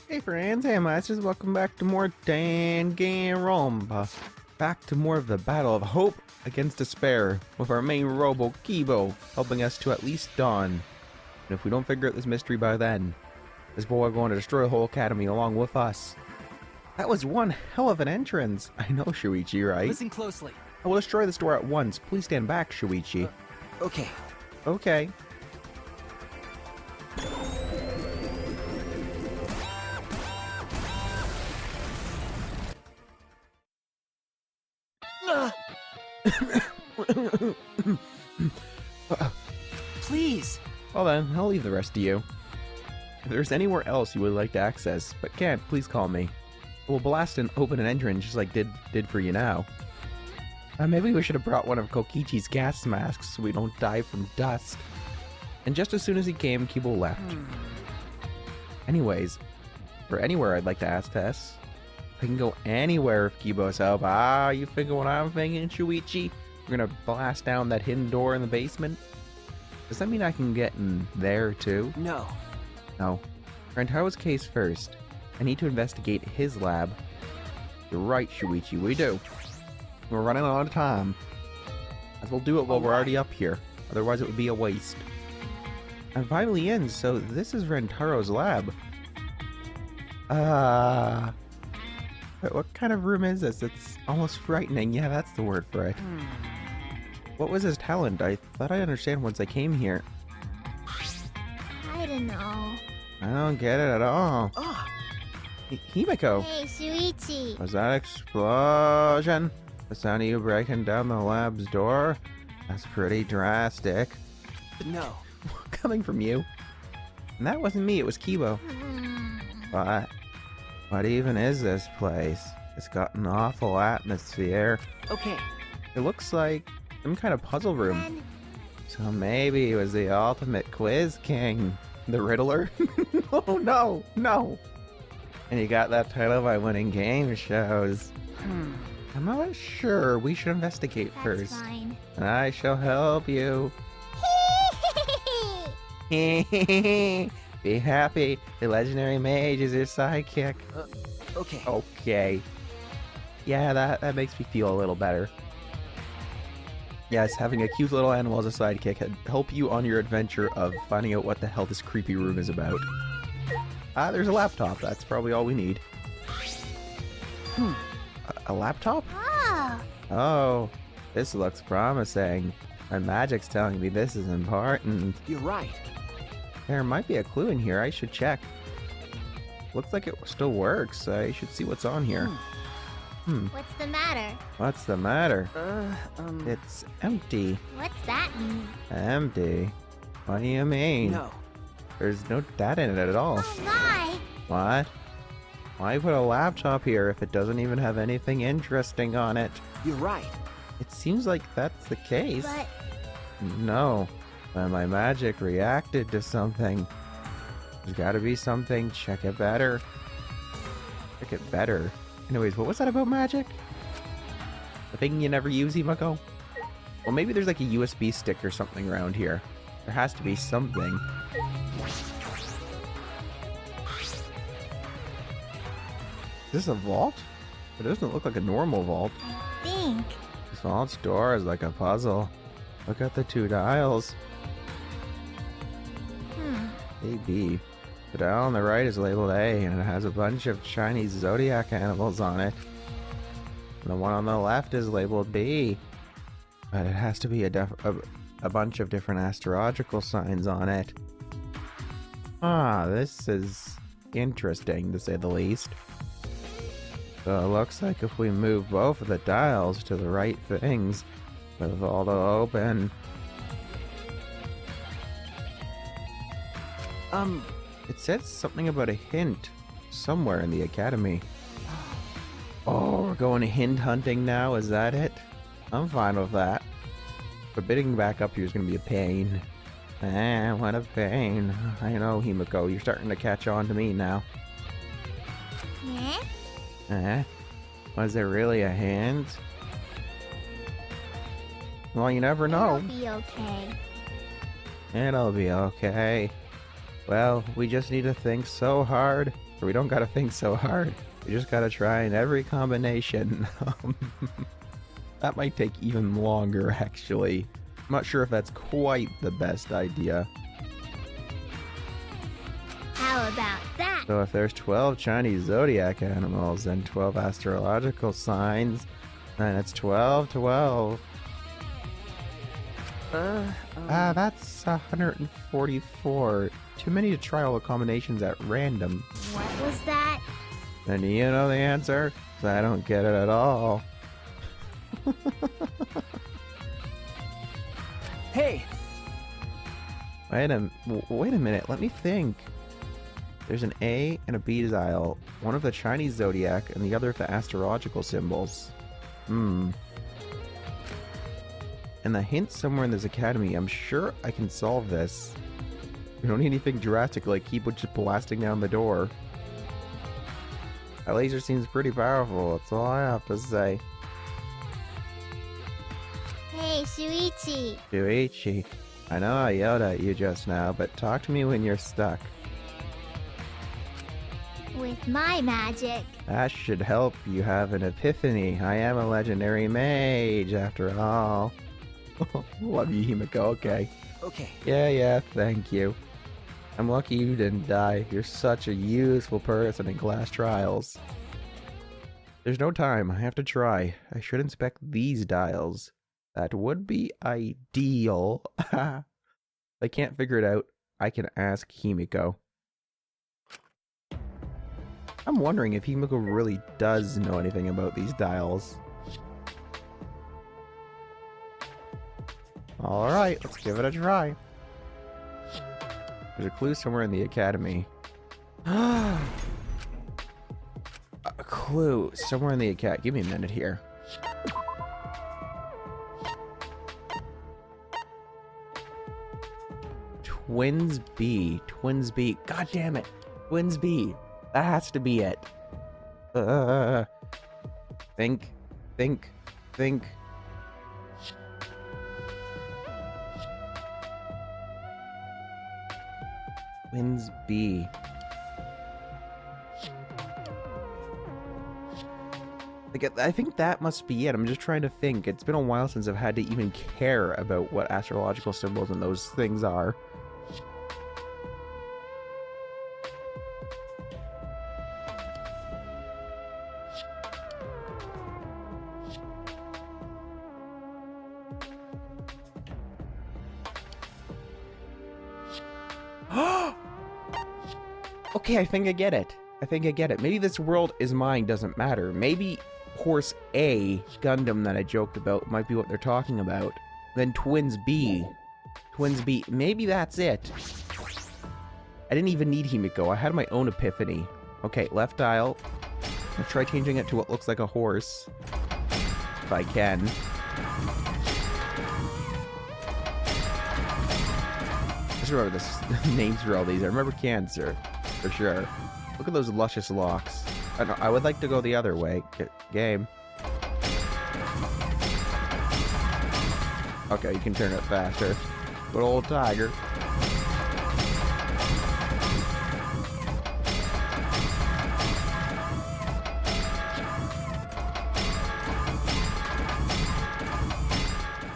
Hey friends, hey masters, welcome back to more Danganronpa. Back to more of the battle of hope against despair, with our main robo, Kibo, helping us to at least dawn. And if we don't figure out this mystery by then, this boy going to destroy the whole academy along with us. That was one hell of an entrance. I know, Shuichi, right? Listen closely. I will destroy this door at once. Please stand back, Shuichi. Okay. Okay. Please. Well then, I'll leave the rest to you. If there's anywhere else you would like to access, but can't, please call me. We'll blast and open an entrance just like did for you now. Maybe we should have brought one of Kokichi's gas masks so we don't die from dust. And just as soon as he came, Kibo left. Anyways, for anywhere I'd like to access, I can go anywhere with Kibo's help. You figure what I'm thinking, Shuichi? We're gonna blast down that hidden door in the basement? Does that mean I can get in there too? No. No. Rantaro's case first. I need to investigate his lab. You're right, Shuichi, we do. We're running out of time. As we'll do it while we're already up here. Otherwise it would be a waste. I'm finally in, so this is Rantaro's lab. What kind of room is this? It's almost frightening. Yeah, that's the word for it. What was his talent? I thought I understand once I came here. I don't know. I don't get it at all. Himiko! Hey, Shuichi! Was that explosion? The sound of you breaking down the lab's door? That's pretty drastic. No. Coming from you. And that wasn't me, it was Kibo. What even is this place? It's got an awful atmosphere. Okay. It looks like some kind of puzzle room. So maybe it was the ultimate quiz king. The Riddler? Oh no, no! And you got that title by winning game shows. I'm not sure. We should investigate That's first. fine. And I shall help you. Be happy. The legendary mage is your sidekick. Okay. Okay. Yeah, that makes me feel a little better. Yes, having a cute little animal as a sidekick can help you on your adventure of finding out what the hell this creepy room is about. There's a laptop. That's probably all we need. A laptop? Ah, Oh, this looks promising. My magic's telling me this is important. You're right. There might be a clue in here. I should check. Looks like it still works. I should see what's on here. what's the matter? What's the matter? It's empty. What's that mean? Empty? What do you mean? No. There's no data in it at all. Oh my! What? Why put a laptop here if it doesn't even have anything interesting on it? You're right. It seems like that's the case. But No. But my magic reacted to something. There's gotta be something. Check it better. Check it better. Anyways, what was that about magic? The thing you never use, Himiko? Well, maybe there's like a USB stick or something around here. There has to be something. Is this a vault? It doesn't look like a normal vault. I think This vault's door is like a puzzle. Look at the two dials. AB. The dial on the right is labeled A, and it has a bunch of Chinese zodiac animals on it. And the one on the left is labeled B. But it has to be a bunch of different astrological signs on it. This is interesting, to say the least. So it looks like if we move both of the dials to the right things, the vault will open. It says something about a hint somewhere in the academy. Oh, we're going hint hunting now, is that it? I'm fine with that. But bidding back up here is going to be a pain. What a pain. I know, Himiko, you're starting to catch on to me now. yeah. Was there really a hint? Well, you never know. It'll be okay. It'll be okay. Well, we just need to think so hard. Or we don't gotta think so hard. We just gotta try in every combination. That might take even longer, actually. I'm not sure if that's quite the best idea. How about that? So if there's 12 Chinese zodiac animals and 12 astrological signs, then it's 12, 12. That's 144. Too many to try all the combinations at random. What was that? Then do you know the answer? 'Cause I don't get it at all. Hey! Wait a minute, let me think. There's an A and a B dial, one of the Chinese zodiac and the other of the astrological symbols. And the hint somewhere in this academy. I'm sure I can solve this. We don't need anything drastic like keep just blasting down the door. That laser seems pretty powerful, that's all I have to say. Hey, Shuichi. Shuichi, I know I yelled at you just now, but talk to me when you're stuck. With my magic. That should help you have an epiphany. I am a legendary mage, after all. Love you, Himiko, okay. Okay. Yeah, thank you. I'm lucky you didn't die. You're such a useful person in class trials. There's no time. I have to try. I should inspect these dials. That would be ideal. If I can't figure it out, I can ask Himiko. I'm wondering if Himiko really does know anything about these dials. Alright, let's give it a try. There's a clue somewhere in the academy. A clue somewhere in the academy. Give me a minute here. Twins B. Twins B. God damn it. Twins B. That has to be it. Think. Twins B. Like, I think that must be it. I'm just trying to think. It's been a while since I've had to even care about what astrological symbols and those things are. Okay, I think I get it. Maybe this world is mine doesn't matter. Maybe Horse A, Gundam that I joked about, might be what they're talking about. Then Twins B. Maybe that's it. I didn't even need Himiko. I had my own epiphany. Okay, left dial. Let's try changing it to what looks like a horse. If I can. Just remember the names for all these. I remember Cancer. For sure. Look at those luscious locks. I would like to go the other way. Game. Okay, you can turn it faster. Good old tiger.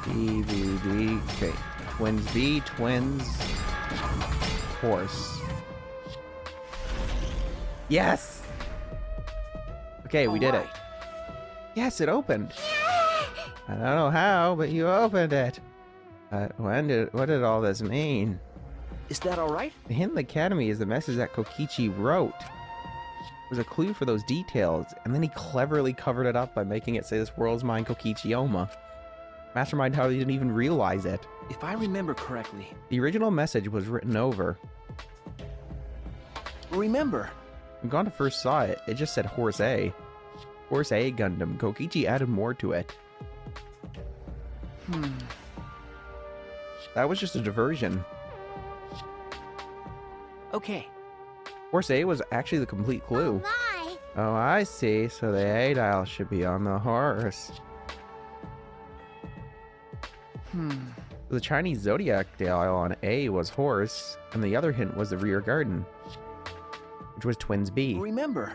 DVD. Okay. Twins B, twins. Horse. Yes! Okay, we did it. Yes, it opened. I don't know how, but you opened it. What did all this mean? Is that alright? The hint in the academy is the message that Kokichi wrote. It was a clue for those details, and then he cleverly covered it up by making it say this world's mine Kokichioma. Mastermind how he didn't even realize it. If I remember correctly. The original message was written over. Remember. When Gonta first saw it, it just said Horse A. Horse A Gundam. Kokichi added more to it. That was just a diversion. Okay. Horse A was actually the complete clue. My. Oh, I see. So the A dial should be on the horse. The Chinese zodiac dial on A was horse, and the other hint was the rear garden, which was twins B. Remember.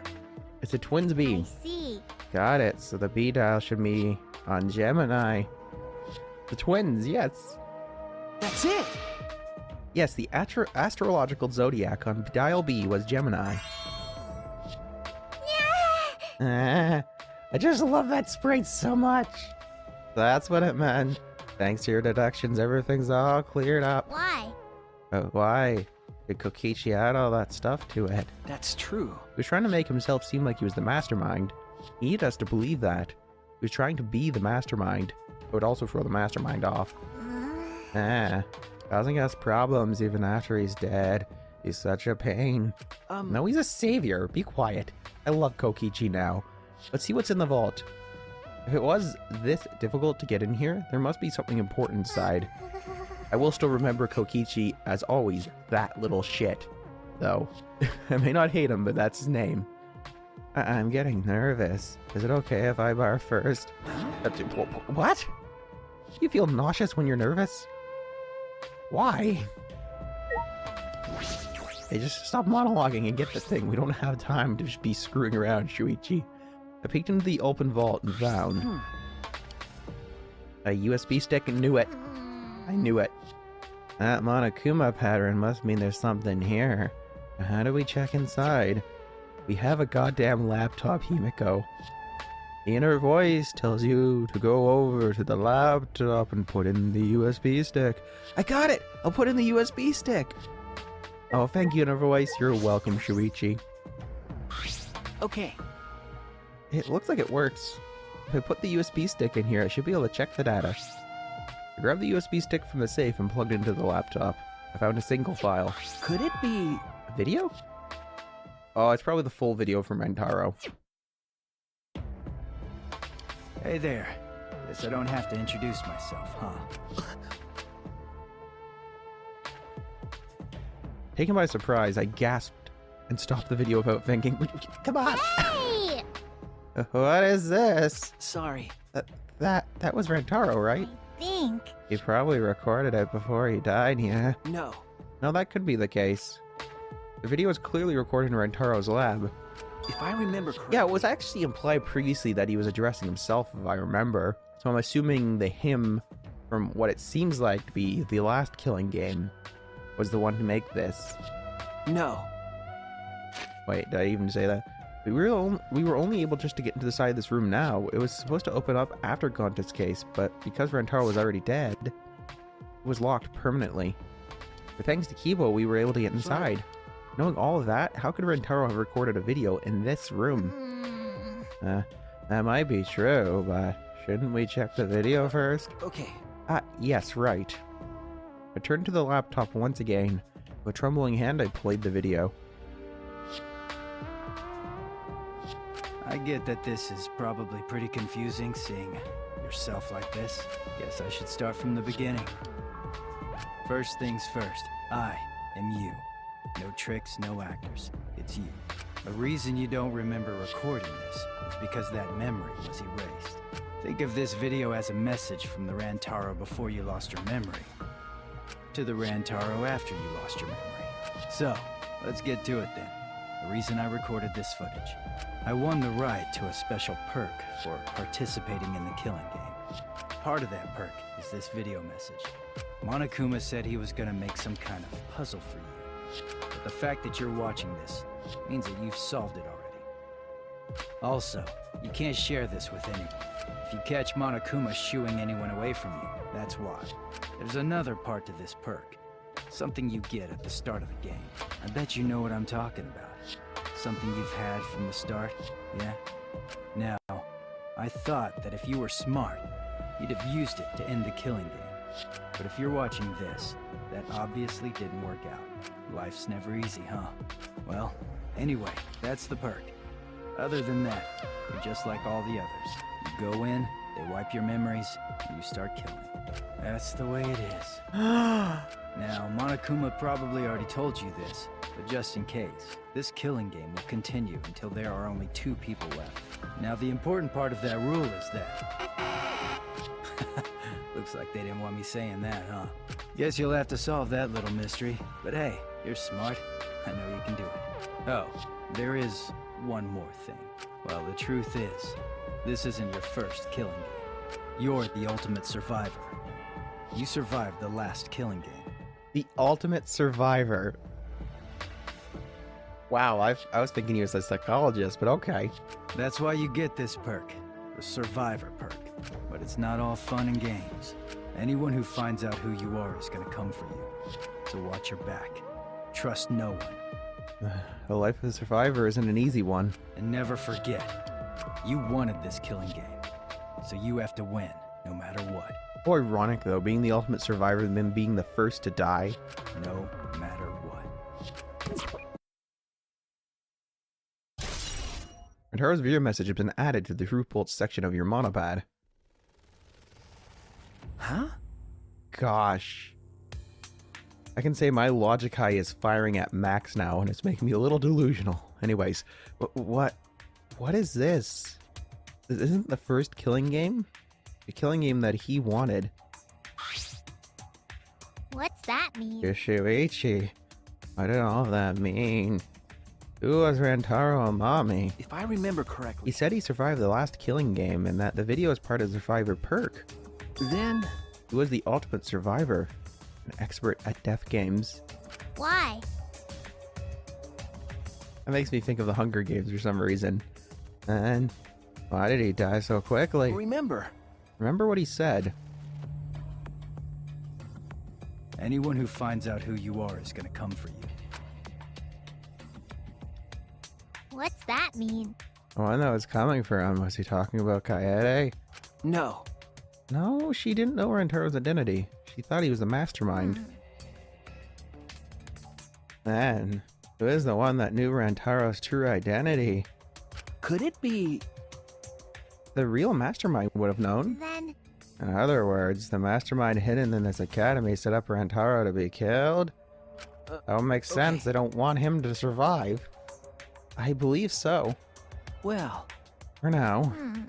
It's a twins B. I see. Got it. So the B dial should be on Gemini. The twins, yes. That's it. Yes, the astrological zodiac on dial B was Gemini. I just love that sprite so much. That's what it meant. Thanks to your deductions, everything's all cleared up. Why? Why? Did Kokichi add all that stuff to it? That's true. He was trying to make himself seem like he was the mastermind. He needed us to believe that. He was trying to be the mastermind, but would also throw the mastermind off. Causing us problems even after he's dead. He's such a pain. No, he's a savior. Be quiet. I love Kokichi now. Let's see what's in the vault. If it was this difficult to get in here, there must be something important inside. I will still remember Kokichi as always, that little shit. Though, I may not hate him, but that's his name. I'm getting nervous. Is it okay if I barf first? What? You feel nauseous when you're nervous? Why? Hey, just stop monologuing and get the thing. We don't have time to just be screwing around, Shuichi. I peeked into the open vault and found a USB stick and knew it. I knew it. That Monokuma pattern must mean there's something here. How do we check inside? We have a goddamn laptop, Himiko. The inner voice tells you to go over to the laptop and put in the USB stick. I got it! I'll put in the USB stick! Oh, thank you, inner voice. You're welcome, Shuichi. Okay. It looks like it works. If I put the USB stick in here, I should be able to check the data. I grabbed the USB stick from the safe and plugged it into the laptop. I found a single file. Could it be A video? Oh, it's probably the full video from Rentaro. Hey there. Guess I don't have to introduce myself, huh? Taken by surprise, I gasped and stopped the video without thinking. Come on! Hey! What is this? Sorry. That was Rentaro, right? I think. He probably recorded it before he died, yeah? No. No, that could be the case. The video was clearly recorded in Rentaro's lab. If I remember correctly... Yeah, it was actually implied previously that he was addressing himself, if I remember. So I'm assuming the him, from what it seems like to be the last Killing game, was the one to make this. No. Wait, did I even say that? We were only able just to get into the side of this room now. It was supposed to open up after Gonta's case, but because Rentaro was already dead, it was locked permanently. But thanks to Kibo, we were able to get inside. Knowing all of that, how could Rentaro have recorded a video in this room? That might be true, but shouldn't we check the video first? Okay. Yes, right. I turned to the laptop once again. With a trembling hand, I played the video. I get that this is probably pretty confusing, seeing yourself like this. Guess I should start from the beginning. First things first, I am you. No tricks, no actors. It's you. The reason you don't remember recording this is because that memory was erased. Think of this video as a message from the Rantaro before you lost your memory, to the Rantaro after you lost your memory. So, let's get to it then. The reason I recorded this footage. I won the right to a special perk for participating in the Killing game. Part of that perk is this video message. Monokuma said he was gonna make some kind of puzzle for you. But the fact that you're watching this means that you've solved it already. Also, you can't share this with anyone. If you catch Monokuma shooing anyone away from you, that's why. There's another part to this perk. Something you get at the start of the game. I bet you know what I'm talking about. Something you've had from the start, yeah? Now, I thought that if you were smart, you'd have used it to end the Killing game. But if you're watching this, that obviously didn't work out. Life's never easy, huh? Well, anyway, that's the perk. Other than that, you're just like all the others. You go in, they wipe your memories, and you start killing. That's the way it is. Now, Monokuma probably already told you this, but just in case, this Killing game will continue until there are only 2 people left. Now, the important part of that rule is that... Looks like they didn't want me saying that, huh? Guess you'll have to solve that little mystery. But hey, you're smart. I know you can do it. Oh, there is one more thing. Well, the truth is, this isn't your first killing game. You're the ultimate survivor. You survived the last killing game. The ultimate survivor. Wow, I was thinking he was a psychologist, but okay. That's why you get this perk, the survivor perk. But it's not all fun and games. Anyone who finds out who you are is gonna come for you. So watch your back. Trust no one. The life of a survivor isn't an easy one. And never forget, you wanted this killing game. So you have to win, no matter what. How ironic, though, being the ultimate survivor and then being the first to die. No matter what. Rantaro's video message has been added to the Rupult section of your monopad. Huh? Gosh. I can say my logic high is firing at max now, and it's making me a little delusional. Anyways, what is this? This isn't the first killing game? The killing game that he wanted. What's that mean? Yoshiichi. I don't know what that mean. Who was Rantaro Amami? If I remember correctly, He said he survived the last killing game and that the video is part of the Survivor perk. then He was the ultimate survivor, an expert at death games. Why? That makes me think of the Hunger Games for some reason. And why did he die so quickly? remember, Remember what he said. Anyone who finds out who you are is gonna come for you. What's that mean? Oh, I know it's coming for him. Was he talking about Kaede? no. No, she didn't know Rantaro's identity. She thought he was the mastermind. Man, who is the one that knew Rantaro's true identity? Could it be? The real mastermind would have known. Then, In other words, the mastermind hidden in this academy set up Rantaro to be killed? That would make sense. okay. They don't want him to survive. I believe so. Well, For now. hmm.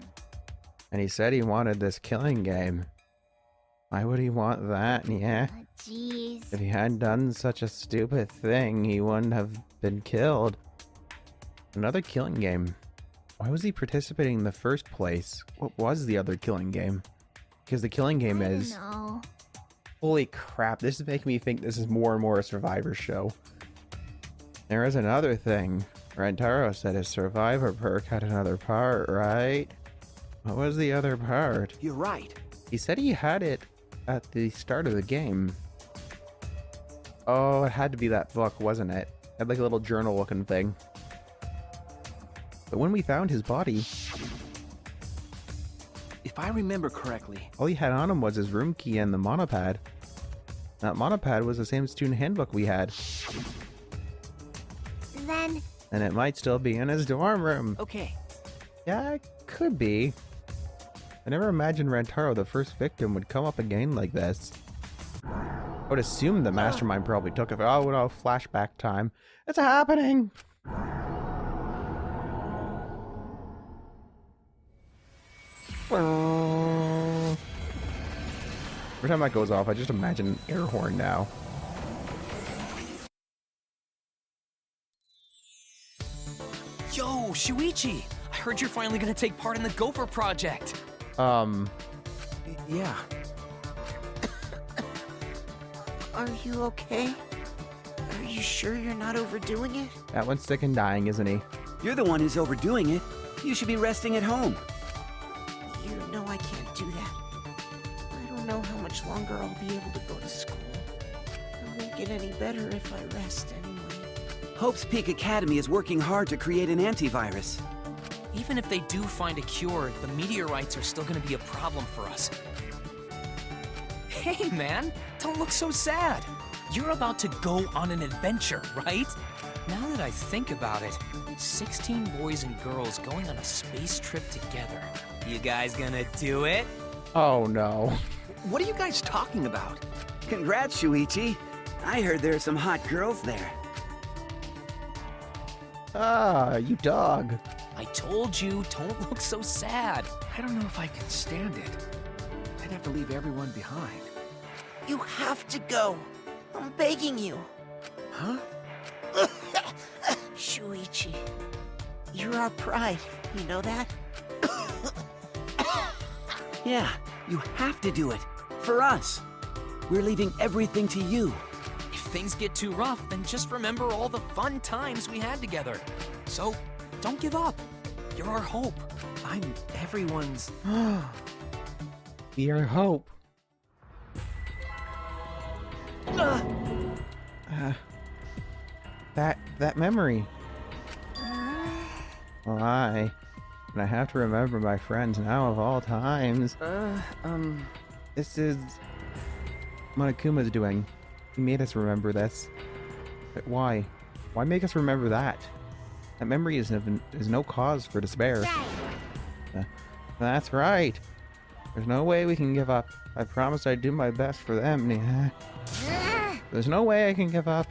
And he said he wanted this killing game. Why would he want that, yeah? Jeez. If he hadn't done such a stupid thing, he wouldn't have been killed. Another killing game. Why was he participating in the first place? What was the other killing game? Because the killing game I don't is... know. Holy crap, this is making me think this is more and more a Survivor show. There is another thing. Rantaro said his Survivor perk had another part, right? What was the other part? you're right. He said he had it at the start of the game. Oh, it had to be that book, wasn't it? It had like a little journal looking thing. But when we found his body, If I remember correctly, all he had on him was his room key and the monopad. That monopad was the same student handbook we had. Then, And it might still be in his dorm room. okay. Yeah, it could be. I never imagined Rantaro, the first victim, would come up again like this. I would assume the mastermind probably took it. Oh no, flashback time. It's happening! Every time that goes off, I just imagine an air horn now. Yo, Shuichi! I heard you're finally gonna take part in the Gopher project. Yeah. Are you okay? Are you sure you're not overdoing it? That one's sick and dying, isn't he? You're the one who's overdoing it. You should be resting at home. You know I can't do that. I don't know how much longer I'll be able to go to school. I won't get any better if I rest anyway. Hope's Peak Academy is working hard to create an antivirus. Even if they do find a cure, the meteorites are still gonna be a problem for us. Hey man, don't look so sad. You're about to go on an adventure, right? Now that I think about it, 16 boys and girls going on a space trip together. You guys gonna do it? Oh no. What are you guys talking about? Congrats, Shuichi. I heard there are some hot girls there. Ah, you dog. I told you, don't look so sad. I don't know if I can stand it. I'd have to leave everyone behind. You have to go. I'm begging you. Huh? Shuichi, you're our pride. You know that? Yeah, you have to do it. For us. We're leaving everything to you. If things get too rough, then just remember all the fun times we had together. So, don't give up. You're our hope. I'm everyone's... Your hope. That memory. Why? And I have to remember my friends now of all times. This is... Monokuma's doing. He made us remember this. But why? Why make us remember that? That memory is no cause for despair. Right. That's right. There's no way we can give up. I promised I'd do my best for them. There's no way I can give up.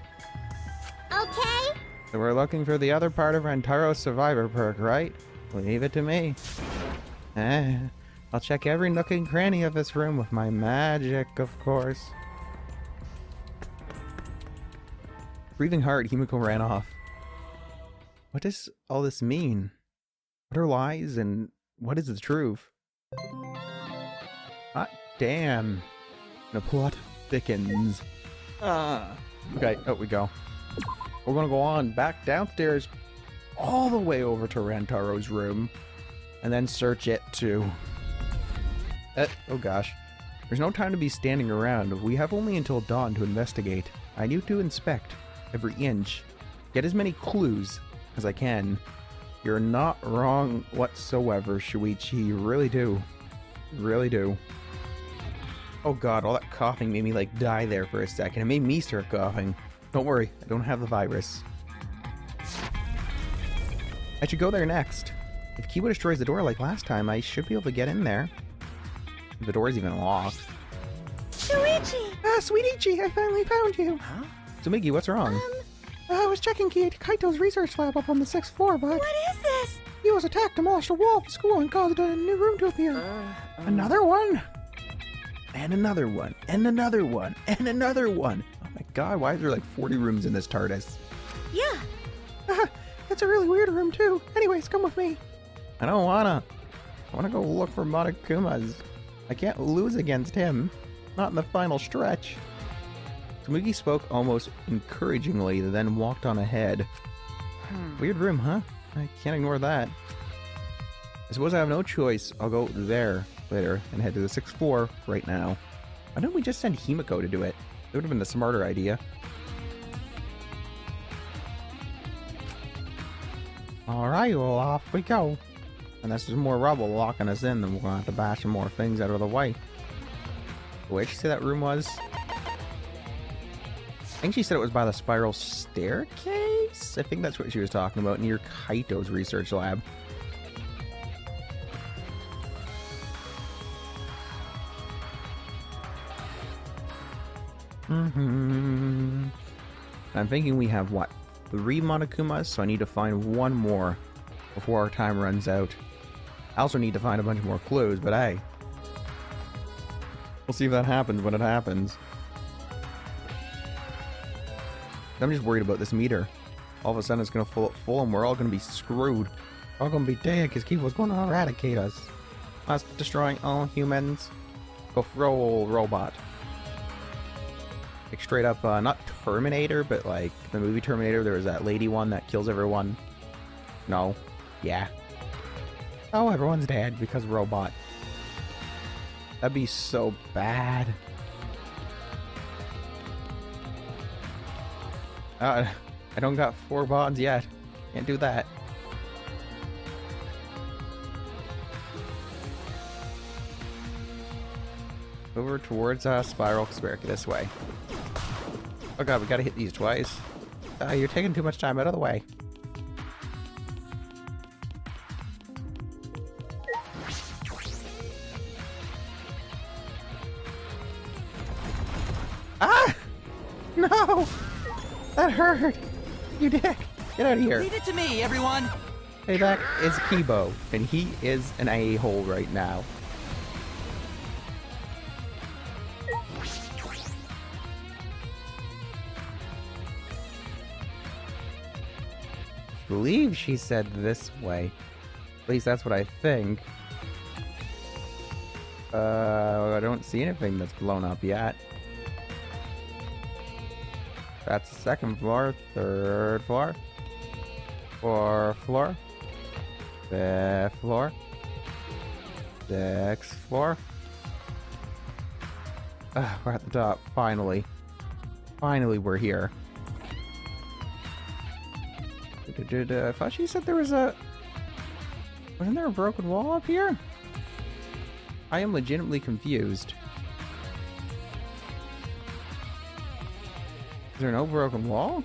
Okay. So we're looking for the other part of Rantaro's survivor perk, right? Leave it to me. I'll check every nook and cranny of this room with my magic, of course. Breathing hard, Himiko ran off. What does all this mean? What are lies and what is the truth? Hot damn. The plot thickens. Okay, out we go. We're gonna go on back downstairs all the way over to Rantaro's room and then search it too. Oh gosh. There's no time to be standing around. We have only until dawn to investigate. I need to inspect every inch. Get as many clues as I can. You're not wrong whatsoever, Shuichi. You really do. You really do. Oh god, all that coughing made me like die there for a second. It made me start coughing. Don't worry, I don't have the virus. I should go there next. If Kiba destroys the door like last time, I should be able to get in there. The door's even locked. Shuichi! Ah, Sweet Ichi, I finally found you! Huh? So Miggy, what's wrong? I was checking Kaito's research lab up on the 6th floor, but... What is this? He was attacked, demolished a wall of the school, and caused a new room to appear. Another one? And another one, and another one, and another one! Oh my god, why is there like 40 rooms in this TARDIS? Yeah. It's a really weird room too. Anyways, come with me. I don't wanna. I wanna go look for Monokuma's. I can't lose against him. Not in the final stretch. Tsumugi spoke almost encouragingly, then walked on ahead. Weird room, huh? I can't ignore that. I suppose I have no choice. I'll go there later and head to the 6th floor right now. Why don't we just send Himiko to do it? That would have been the smarter idea. Alright, well, off we go. Unless there's more rubble locking us in, then we're gonna have to bash some more things out of the way. Where'd she say that room was? I think she said it was by the spiral staircase? I think that's what she was talking about, near Kaito's research lab. I'm thinking we have, what, 3 Monokumas? So I need to find one more before our time runs out. I also need to find a bunch more clues, but hey. We'll see if that happens when it happens. I'm just worried about this meter. All of a sudden it's going to fill up full and we're all going to be screwed. We're all going to be dead because Kiba's going to eradicate us. Us destroying all humans. Go throw robot. Like straight up, not Terminator, but like the movie Terminator, there was that lady one that kills everyone. No. Yeah. Oh, everyone's dead because robot. That'd be so bad. I don't got 4 bonds yet. Can't do that. Over towards Spiral Spirk this way. Oh god, we gotta hit these twice. You're taking too much time out of the way. Ah! No! That hurt! You dick! Get out of here! Leave it to me, everyone! Payback is Kibo, and he is an a-hole right now. believe she said this way. At least that's what I think. I don't see anything that's blown up yet. That's the second floor, third floor, fourth floor, fifth floor, sixth floor. We're at the top, finally. Finally, we're here. I thought she said there was a... Wasn't there a broken wall up here? I am legitimately confused. Is there no broken wall?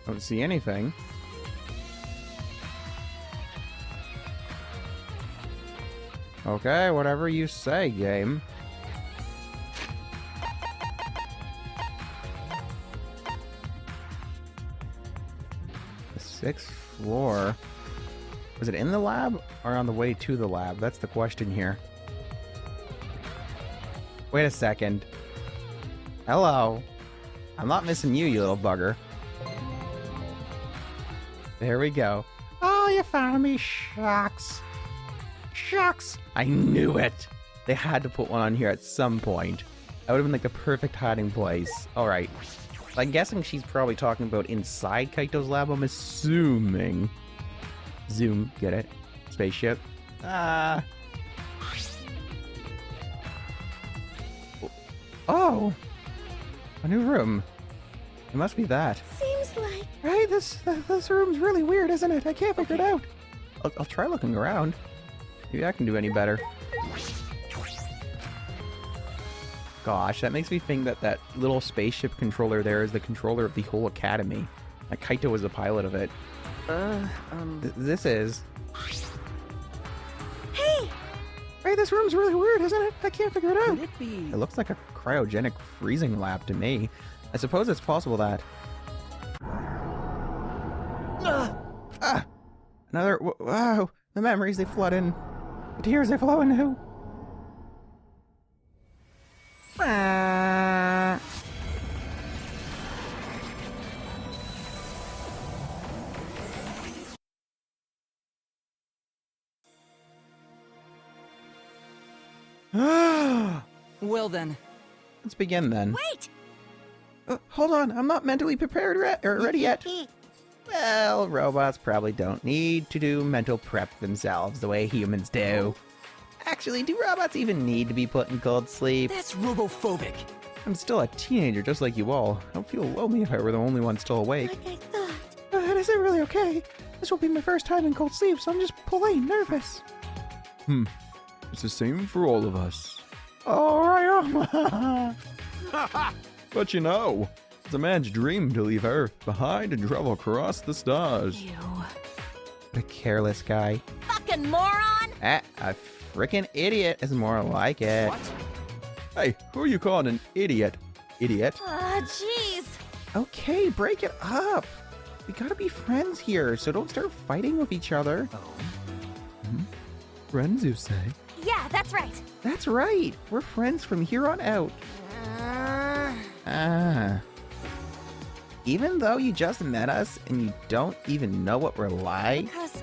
I don't see anything. Okay, whatever you say, game. The 6th floor. Was it in the lab or on the way to the lab? That's the question here. Wait a second. Hello. I'm not missing you, you little bugger. There we go. Oh, you found me. Shucks. Shucks. I knew it. They had to put one on here at some point. That would have been like the perfect hiding place. Alright. I'm guessing she's probably talking about inside Kaito's lab, I'm assuming. Zoom, get it? Spaceship. Oh! A new room. It must be that. Seems like... Right, this room's really weird, isn't it? I can't figure it out. I'll try looking around. Maybe I can do any better. Gosh, that makes me think that that little spaceship controller there is the controller of the whole academy. That Kaito is the pilot of it. This is. Hey! Hey, this room's really weird, isn't it? I can't figure it out. Could it be? It looks like a cryogenic freezing lab to me. I suppose it's possible that... Another... Wow! The memories, they flood in. The tears, they flow in who? Well then. Let's begin then. Wait! Hold on, I'm not mentally prepared ready yet. Well, robots probably don't need to do mental prep themselves the way humans do. Actually, do robots even need to be put in cold sleep? That's robophobic. I'm still a teenager just like you all. I don't feel lonely if I were the only one still awake. Like I thought. And is it really okay? This will be my first time in cold sleep, so I'm just plain nervous. It's the same for all of us. Alright. But you know, it's a man's dream to leave Earth behind and travel across the stars. Ew. What a careless guy. Fucking moron! A frickin' idiot is more like it. What? Hey, who are you calling an idiot? Idiot? Ah, jeez. Okay, break it up. We gotta be friends here, so don't start fighting with each other. Oh. Friends, you say? Yeah, that's right. That's right. We're friends from here on out. Even though you just met us and you don't even know what we're like, Because,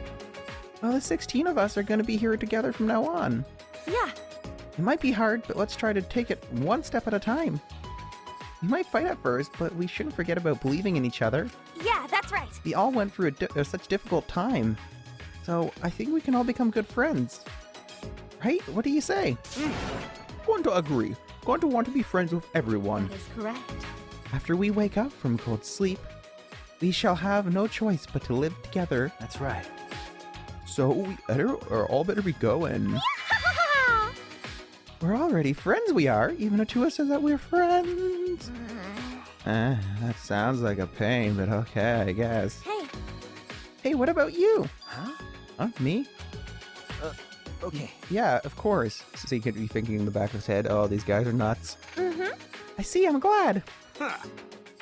well, the 16 of us are gonna be here together from now on. yeah, It might be hard, but let's try to take it one step at a time. We might fight at first, but we shouldn't forget about believing in each other. yeah, that's right. We all went through such difficult time. So I think we can all become good friends. Right? What do you say? Going to agree. Going to want to be friends with everyone. That is correct. After we wake up from cold sleep, we shall have no choice but to live together. That's right. So we all better be going. We're already friends, we are. Even Atua says that we're friends. That sounds like a pain, but okay, I guess. Hey, Hey, what about you? Huh? Huh? Me? Okay. Yeah, of course. So he could be thinking in the back of his head, oh, these guys are nuts. mm-hmm. I see, I'm glad. No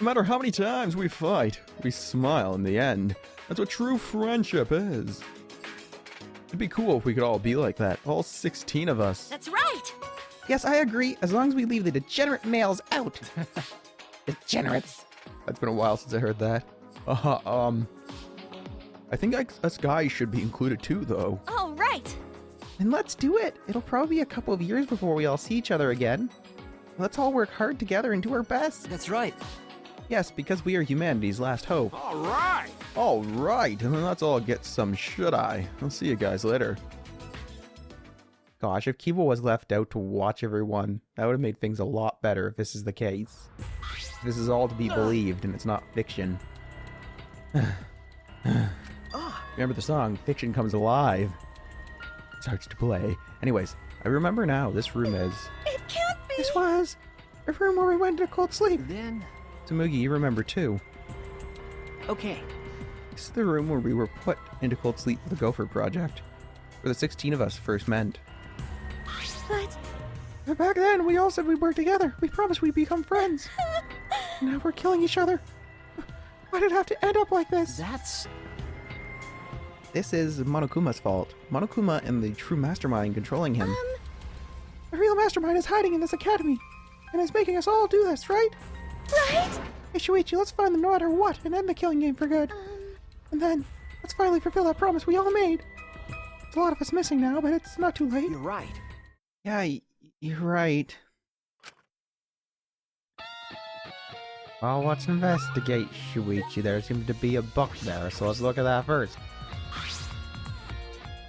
matter how many times we fight, we smile in the end. That's what true friendship is. It'd be cool if we could all be like that, all 16 of us. That's right. Yes, I agree, as long as we leave the degenerate males out. degenerates. It's been a while since I heard that. I think us guys should be included too, though. All right. And let's do it. It'll probably be a couple of years before we all see each other again. Let's all work hard together and do our best. That's right. Yes, because we are humanity's last hope. All right. All right, and then let's all get some shut-eye. I'll see you guys later. Gosh, if Kibo was left out to watch everyone, that would have made things a lot better if this is the case. This is all to be believed, and it's not fiction. Remember the song, Fiction Comes Alive. It starts to play. Anyways, I remember now, this room is... It can't be. This was the room where we went into cold sleep. Then, Tamugi, you remember too. okay. This is the room where we were put into cold sleep for the Gopher Project, where the 16 of us first met. But Back then, we all said we'd work together. We promised we'd become friends. Now we're killing each other. Why did it have to end up like this? That's... This is Monokuma's fault. Monokuma and the true mastermind controlling him. The real mastermind is hiding in this academy, and is making us all do this, right? right? Hey Shuichi, let's find them no matter what and end the killing game for good. And then, let's finally fulfill that promise we all made. There's a lot of us missing now, but it's not too late. You're right. Yeah, you're right. Well, let's investigate, Shuichi. There seems to be a book there, so let's look at that first.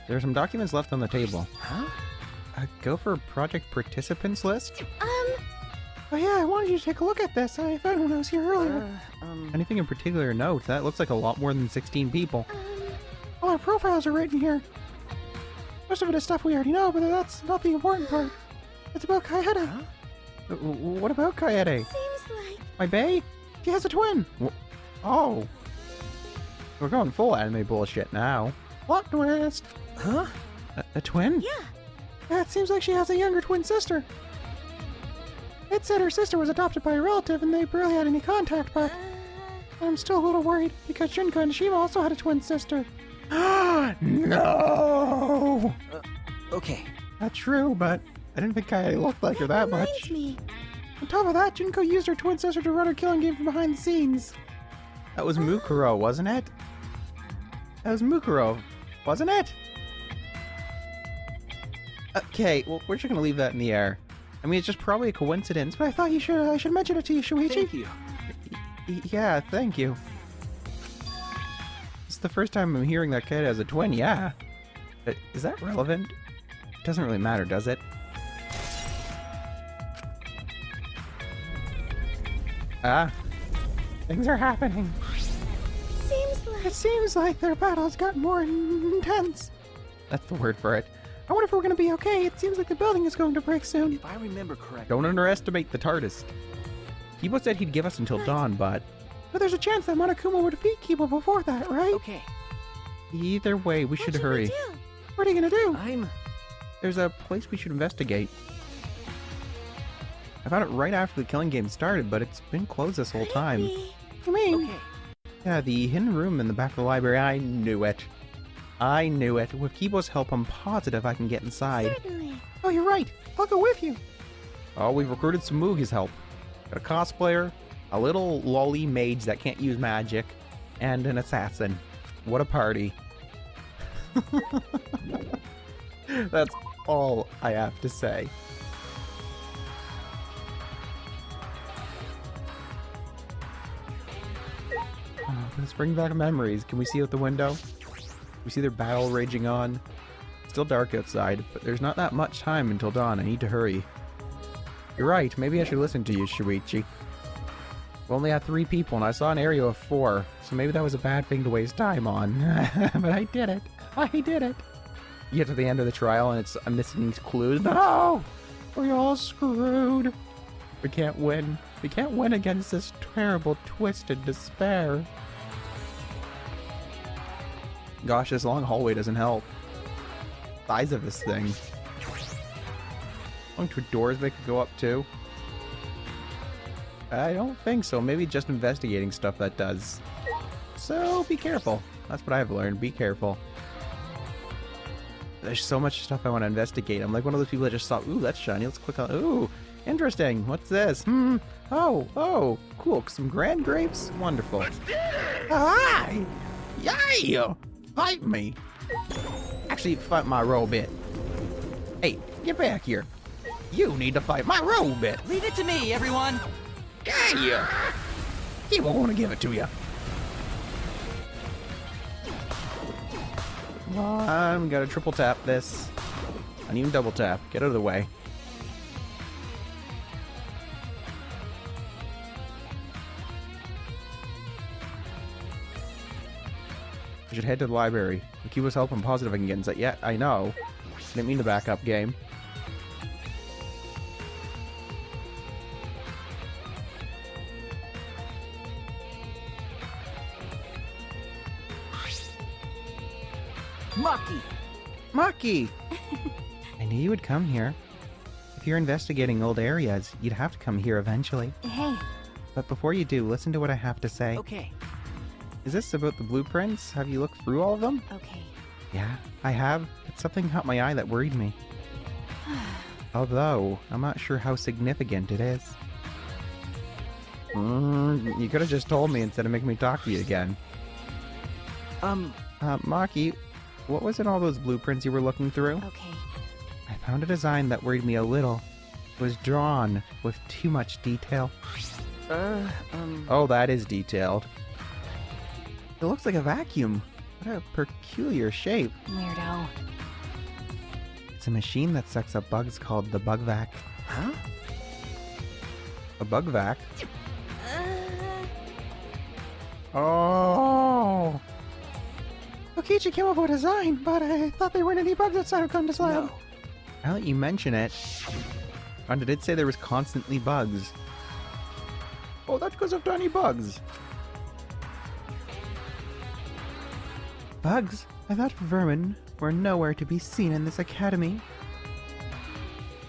There are some documents left on the table. Huh? A Gopher Project participants list? Oh yeah, I wanted you to take a look at this. I found when I was here earlier. Anything in particular to note? That looks like a lot more than 16 people. All our profiles are written here. Most of it is stuff we already know, but that's not the important part. It's about Kaede. Huh? What about Kaede? Seems like... My bae? She has a twin. Oh. We're going full anime bullshit now. Plot twist. Huh? A twin? Yeah. Yeah, it seems like she has a younger twin sister. It said her sister was adopted by a relative and they barely had any contact, but I'm still a little worried because Junko and Shima also had a twin sister. No! Okay. That's true, but I didn't think Kaede looked like her that reminds much. me. On top of that, Junko used her twin sister to run her killing game from behind the scenes. That was Mukuro, wasn't it? That was Mukuro, wasn't it? Okay, well, we're just gonna leave that in the air. I mean, it's just probably a coincidence, but I thought I should mention it to you, Shuichi. Thank you. Yeah, thank you. It's the first time I'm hearing that Kaede has a twin, yeah. But is that relevant? It doesn't really matter, does it? Ah. Things are happening. It seems like their battles got more intense. That's the word for it. I wonder if we're gonna be okay. It seems like the building is going to break soon. If I remember correctly... Don't underestimate the TARDIS. Kibo said he'd give us until dawn, but there's a chance that Monokuma would defeat Kibo before that, right? Okay. Either way, we should hurry. Do? What are you gonna do? There's a place we should investigate. I found it right after the killing game started, but it's been closed this whole time. You mean? Okay. Yeah, the hidden room in the back of the library. I knew it. I knew it. With Kibo's help, I'm positive I can get inside. Certainly. Oh, you're right. I'll go with you. Oh, we've recruited some Mugi's help. Got a cosplayer, a little lolly mage that can't use magic, and an assassin. What a party. That's all I have to say. Let's bring back memories. Can we see out the window? We see their battle raging on. It's still dark outside, but there's not that much time until dawn. I need to hurry. You're right. Maybe I should listen to you, Shuichi. We only had 3 people, and I saw an area of 4, so maybe that was a bad thing to waste time on. But I did it. I did it. You get to the end of the trial, and I'm missing clues. No! We're all screwed. We can't win. We can't win against this terrible, twisted despair. Gosh, this long hallway doesn't help. Size of this thing. How many doors they could go up to? I don't think so. Maybe just investigating stuff that does. So be careful. That's what I've learned. Be careful. There's so much stuff I want to investigate. I'm like one of those people that just saw, ooh, that's shiny. Let's click on, ooh, Interesting. What's this? Oh, cool. Some grand grapes? Wonderful. Hi! Yeah! Fight me! Actually, fight my robot. Hey, get back here. You need to fight my robot. Leave it to me, everyone! Yeah! He won't want to give it to you. I'm gonna triple tap this. I need double tap. Get out of the way. I should head to the library. Akiba's help, I'm positive I can get inside. Yeah, I know. Didn't mean to back up, game. Maki! Maki! I knew you would come here. If you're investigating old areas, you'd have to come here eventually. Hey, But before you do, listen to what I have to say. Okay. Is this about the blueprints? Have you looked through all of them? okay. Yeah, I have. But something caught my eye that worried me. Although, I'm not sure how significant it is. You could have just told me instead of making me talk to you again. Maki, what was in all those blueprints you were looking through? Okay. I found a design that worried me a little. It was drawn with too much detail. Oh, that is detailed. It looks like a vacuum. What a peculiar shape. Weirdo. It's a machine that sucks up bugs called the bug vac. Huh? A bug vac? Oh! Okichi came up with a design, but I thought there weren't any bugs outside of Gunda's lab. No. Now that you mention it, Gunda did say there was constantly bugs. Oh, that's because of tiny bugs. Bugs? I thought vermin were nowhere to be seen in this academy.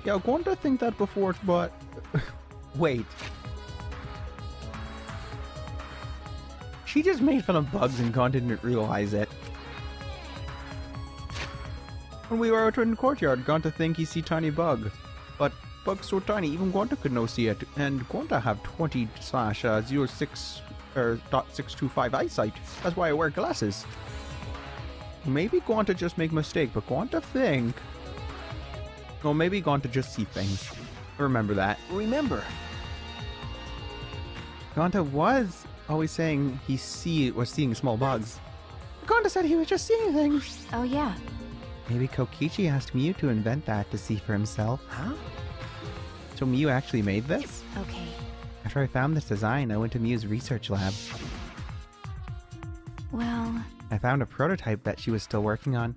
Yeah, Gunda think that before, but... Wait. She just made fun of bugs and Gon didn't realize it. When we were out in the courtyard, Gonta think he see tiny bug. But bug's so tiny, even Gonta could no see it. And Gonta have 20/06 or .625 eyesight. That's why I wear glasses. Maybe Gonta just make mistake, but Gonta think... Well, maybe Gonta just see things. Remember that. Remember. Gonta was always saying he was seeing small bugs. Gonta said he was just seeing things. Oh, yeah. Maybe Kokichi asked Mew to invent that to see for himself. Huh? So Mew actually made this? Okay. After I found this design, I went to Mew's research lab. Well, I found a prototype that she was still working on.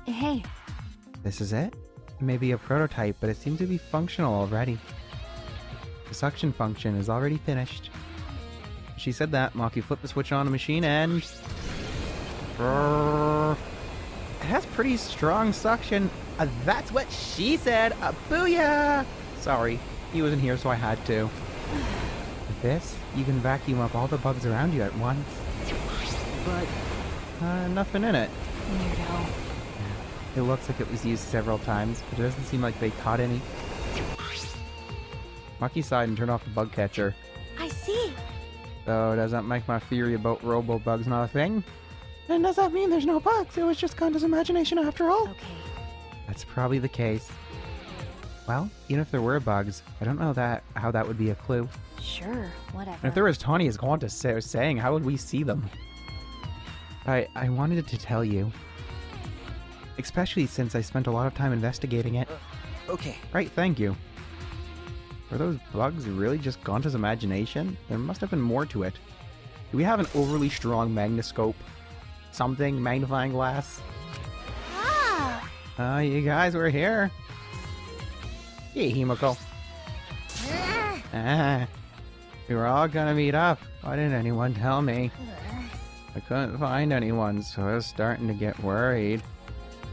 hey. This is it? It may be a prototype, but it seems to be functional already. The suction function is already finished. She said that, Maki flipped the switch on the machine and... It has pretty strong suction. That's what she said. Booyah! Sorry, he wasn't here, so I had to. With this, you can vacuum up all the bugs around you at once. But Nothing in it. Weirdo. It looks like it was used several times, but it doesn't seem like they caught any. Maki sighed and turned off the bug catcher. I see. So does that make my theory about robo-bugs not a thing? Then does that mean there's no bugs? It was just Gunda's imagination after all? Okay. That's probably the case. Well, even if there were bugs, I don't know how that would be a clue. Sure, whatever. And if there was tawny as Gwanta was saying, how would we see them? I wanted to tell you. Especially since I spent a lot of time investigating it. okay. Right, thank you. Were those bugs really just Gonta's imagination? There must have been more to it. Do we have an overly strong magnoscope? Something? Magnifying glass? Ah! You guys were here. Hey, Himiko. We were all gonna meet up. Why didn't anyone tell me? I couldn't find anyone, so I was starting to get worried.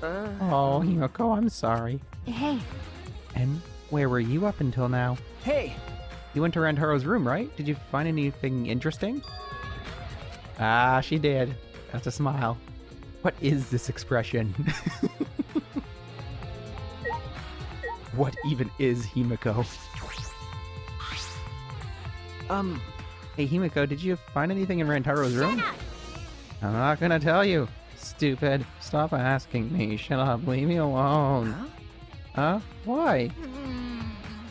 Oh, Himiko, I'm sorry. Hey. And where were you up until now? Hey! You went to Randharo's room, right? Did you find anything interesting? Ah, she did. That's a smile. What is this expression? What even is Himiko? Hey Himiko, did you find anything in Rantaro's room? I'm not gonna tell you. Stupid. Stop asking me. Shut up. Leave me alone. Huh? Why?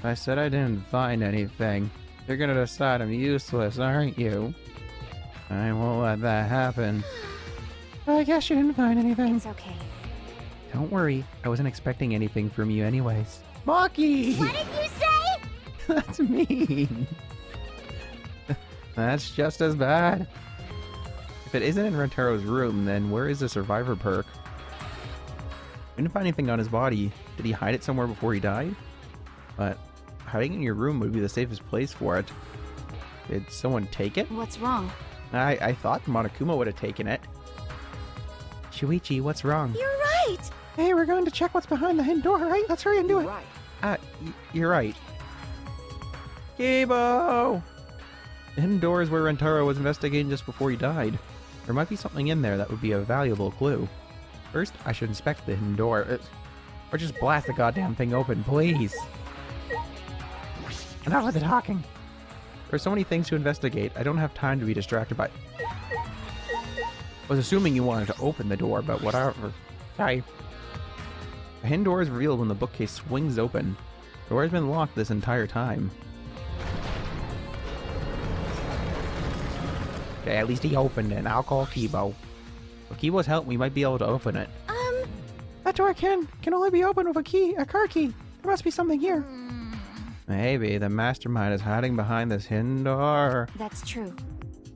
I said I didn't find anything. You're gonna decide I'm useless, aren't you? I won't let that happen. I guess you didn't find anything. It's okay. Don't worry. I wasn't expecting anything from you anyways. Maki! What did you say? That's mean. That's just as bad. If it isn't in Rantaro's room, then where is the survivor perk? We didn't find anything on his body. Did he hide it somewhere before he died? But hiding in your room would be the safest place for it. Did someone take it? What's wrong? I thought Monokuma would have taken it. Shuichi, what's wrong? You're right! Hey, we're going to check what's behind the hidden door, right? Let's hurry and do it. Right. You're right. Kibo! The hidden door is where Rentaro was investigating just before he died. There might be something in there that would be a valuable clue. First, I should inspect the hidden door. Or just blast the goddamn thing open, please. Enough with the talking. There are so many things to investigate, I don't have time to be distracted by... I was assuming you wanted to open the door, but whatever. Sorry. The hidden door is revealed when the bookcase swings open. The door has been locked this entire time. Okay, at least he opened it. I'll call Kibo. With Kibo's help, we might be able to open it. That door can only be opened with a car key. There must be something here. Maybe the mastermind is hiding behind this hidden door. That's true.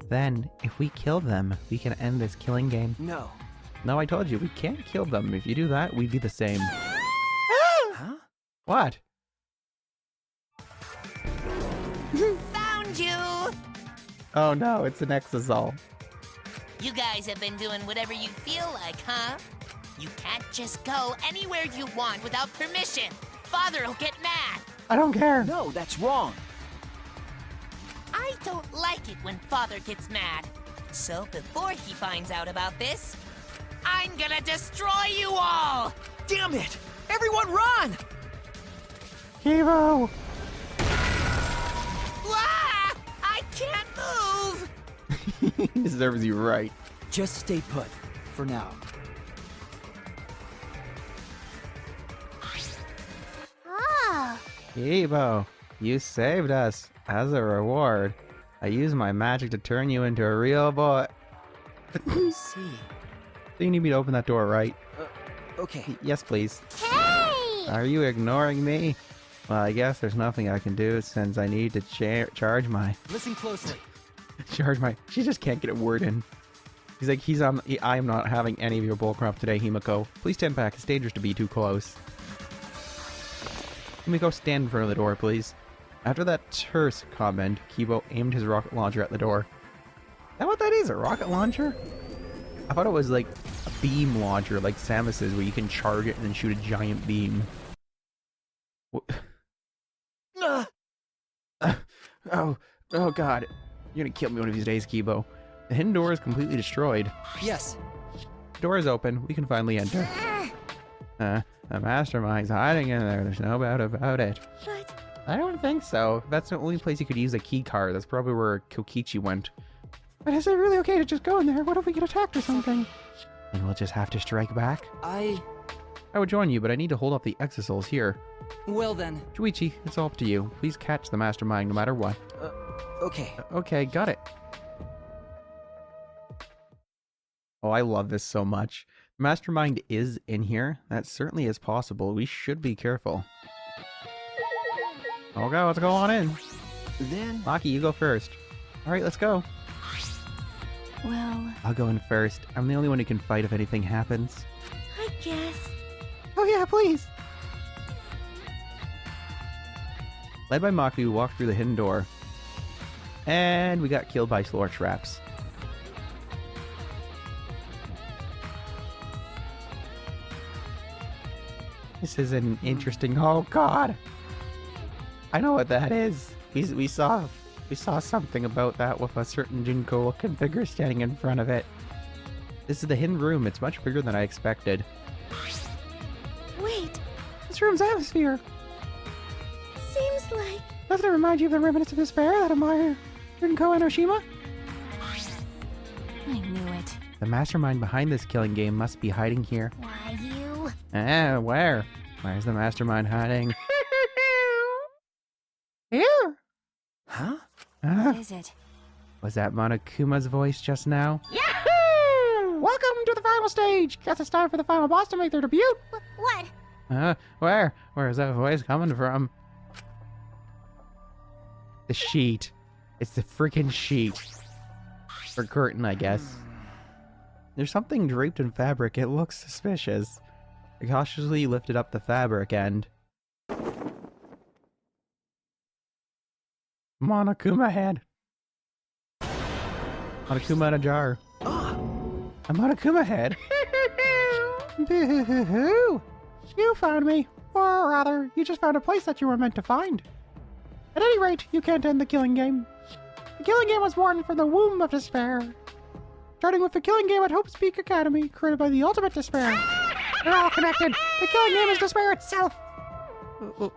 Then, if we kill them, we can end this killing game. No. No, I told you, we can't kill them. If you do that, we'd be the same. Huh? What? Found you! Oh no, it's an Exasol. You guys have been doing whatever you feel like, huh? You can't just go anywhere you want without permission. Father'll get mad. I don't care. No, that's wrong. I don't like it when Father gets mad. So before he finds out about this, I'm gonna destroy you all! Damn it! Everyone run! Kibo! Ah! I can't move! He deserves you right. Just stay put. For now. Ah! Kibo, you saved us. As a reward, I used my magic to turn you into a real boy. I see. So you need me to open that door, right? Okay. Yes, please. Hey! Are you ignoring me? Well, I guess there's nothing I can do since I need to charge my... Listen closely. She just can't get a word in. He's like, I am not having any of your bullcrap today, Himiko. Please stand back. It's dangerous to be too close. Himiko, stand in front of the door, please. After that terse comment, Kibo aimed his rocket launcher at the door. Is that what that is? A rocket launcher? I thought it was like a beam launcher, like Samus's, where you can charge it and then shoot a giant beam. Oh god. You're gonna kill me one of these days, Kibo. The hidden door is completely destroyed. Yes. The door is open. We can finally enter. The mastermind's hiding in there. There's no doubt about it. But... I don't think so. That's the only place you could use a key card. That's probably where Kokichi went. But is it really okay to just go in there? What if we get attacked or something? And we'll just have to strike back? I would join you, but I need to hold off the Exasouls here. Well then. Shuichi, it's all up to you. Please catch the mastermind no matter what. Okay. Okay, got it. Oh, I love this so much. Mastermind is in here. That certainly is possible. We should be careful. Okay, let's go on in. Then... Maki, you go first. Alright, let's go. Well... I'll go in first. I'm the only one who can fight if anything happens. I guess... Oh yeah, please! Led by Maki, we walked through the hidden door. And we got killed by floor traps. This is an interesting... Oh god! I know what that is. We saw something about that with a certain Jinko-looking figure standing in front of it. This is the hidden room. It's much bigger than I expected. Wait! This room's atmosphere! Doesn't it remind you of the remnants of despair that admire Rinko Enoshima? I knew it. The mastermind behind this killing game must be hiding here. Why, you? Where? Where's the mastermind hiding? Here! Huh? What is it? Was that Monokuma's voice just now? Yahoo! Welcome to the final stage! Guess it's time for the final boss to make their debut! What? Where? Where's that voice coming from? The sheet. It's the freaking sheet. Or curtain, I guess. There's something draped in fabric. It looks suspicious. I cautiously lifted up the fabric and... Monokuma head. Monokuma in a jar. A Monokuma head? Boo-hoo-hoo-hoo! You found me. Or rather, you just found a place that you were meant to find. At any rate, you can't end the killing game. The killing game was born from the womb of despair. Starting with the killing game at Hope's Peak Academy, created by the ultimate despair. They're all connected. The killing game is despair itself.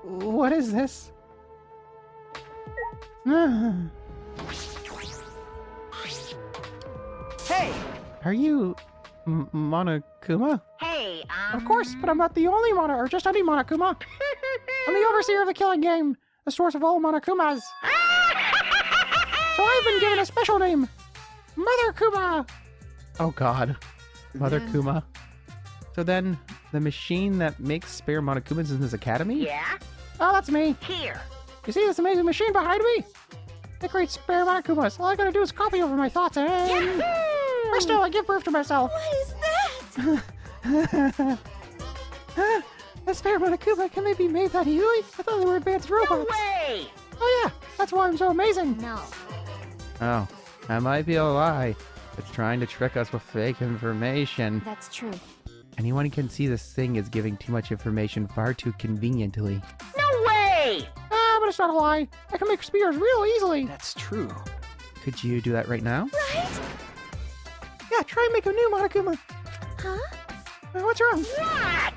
What is this? Hey! Are you Monokuma? Hey, Of course, but I'm not the only or just any Monokuma. I'm the overseer of the killing game, the source of all Monokumas. So I've been given a special name, Mother Kuma. Oh God, Mother Kuma. So then, the machine that makes spare Monokumas is in this academy? Yeah? Oh, that's me. Here. You see this amazing machine behind me? It creates spare Monokumas. All I gotta do is copy over my thoughts and... Presto, I give birth to myself. What is that? A spare Monokuma, can they be made that easily? I thought they were advanced robots. way! Oh yeah, that's why I'm so amazing. No. Oh, that might be a lie. It's trying to trick us with fake information. That's true. Anyone can see this thing is giving too much information far too conveniently. No way! But it's not a lie. I can make spears real easily. That's true. Could you do that right now? Right? Yeah, try and make a new Monokuma. Huh? What's wrong? What?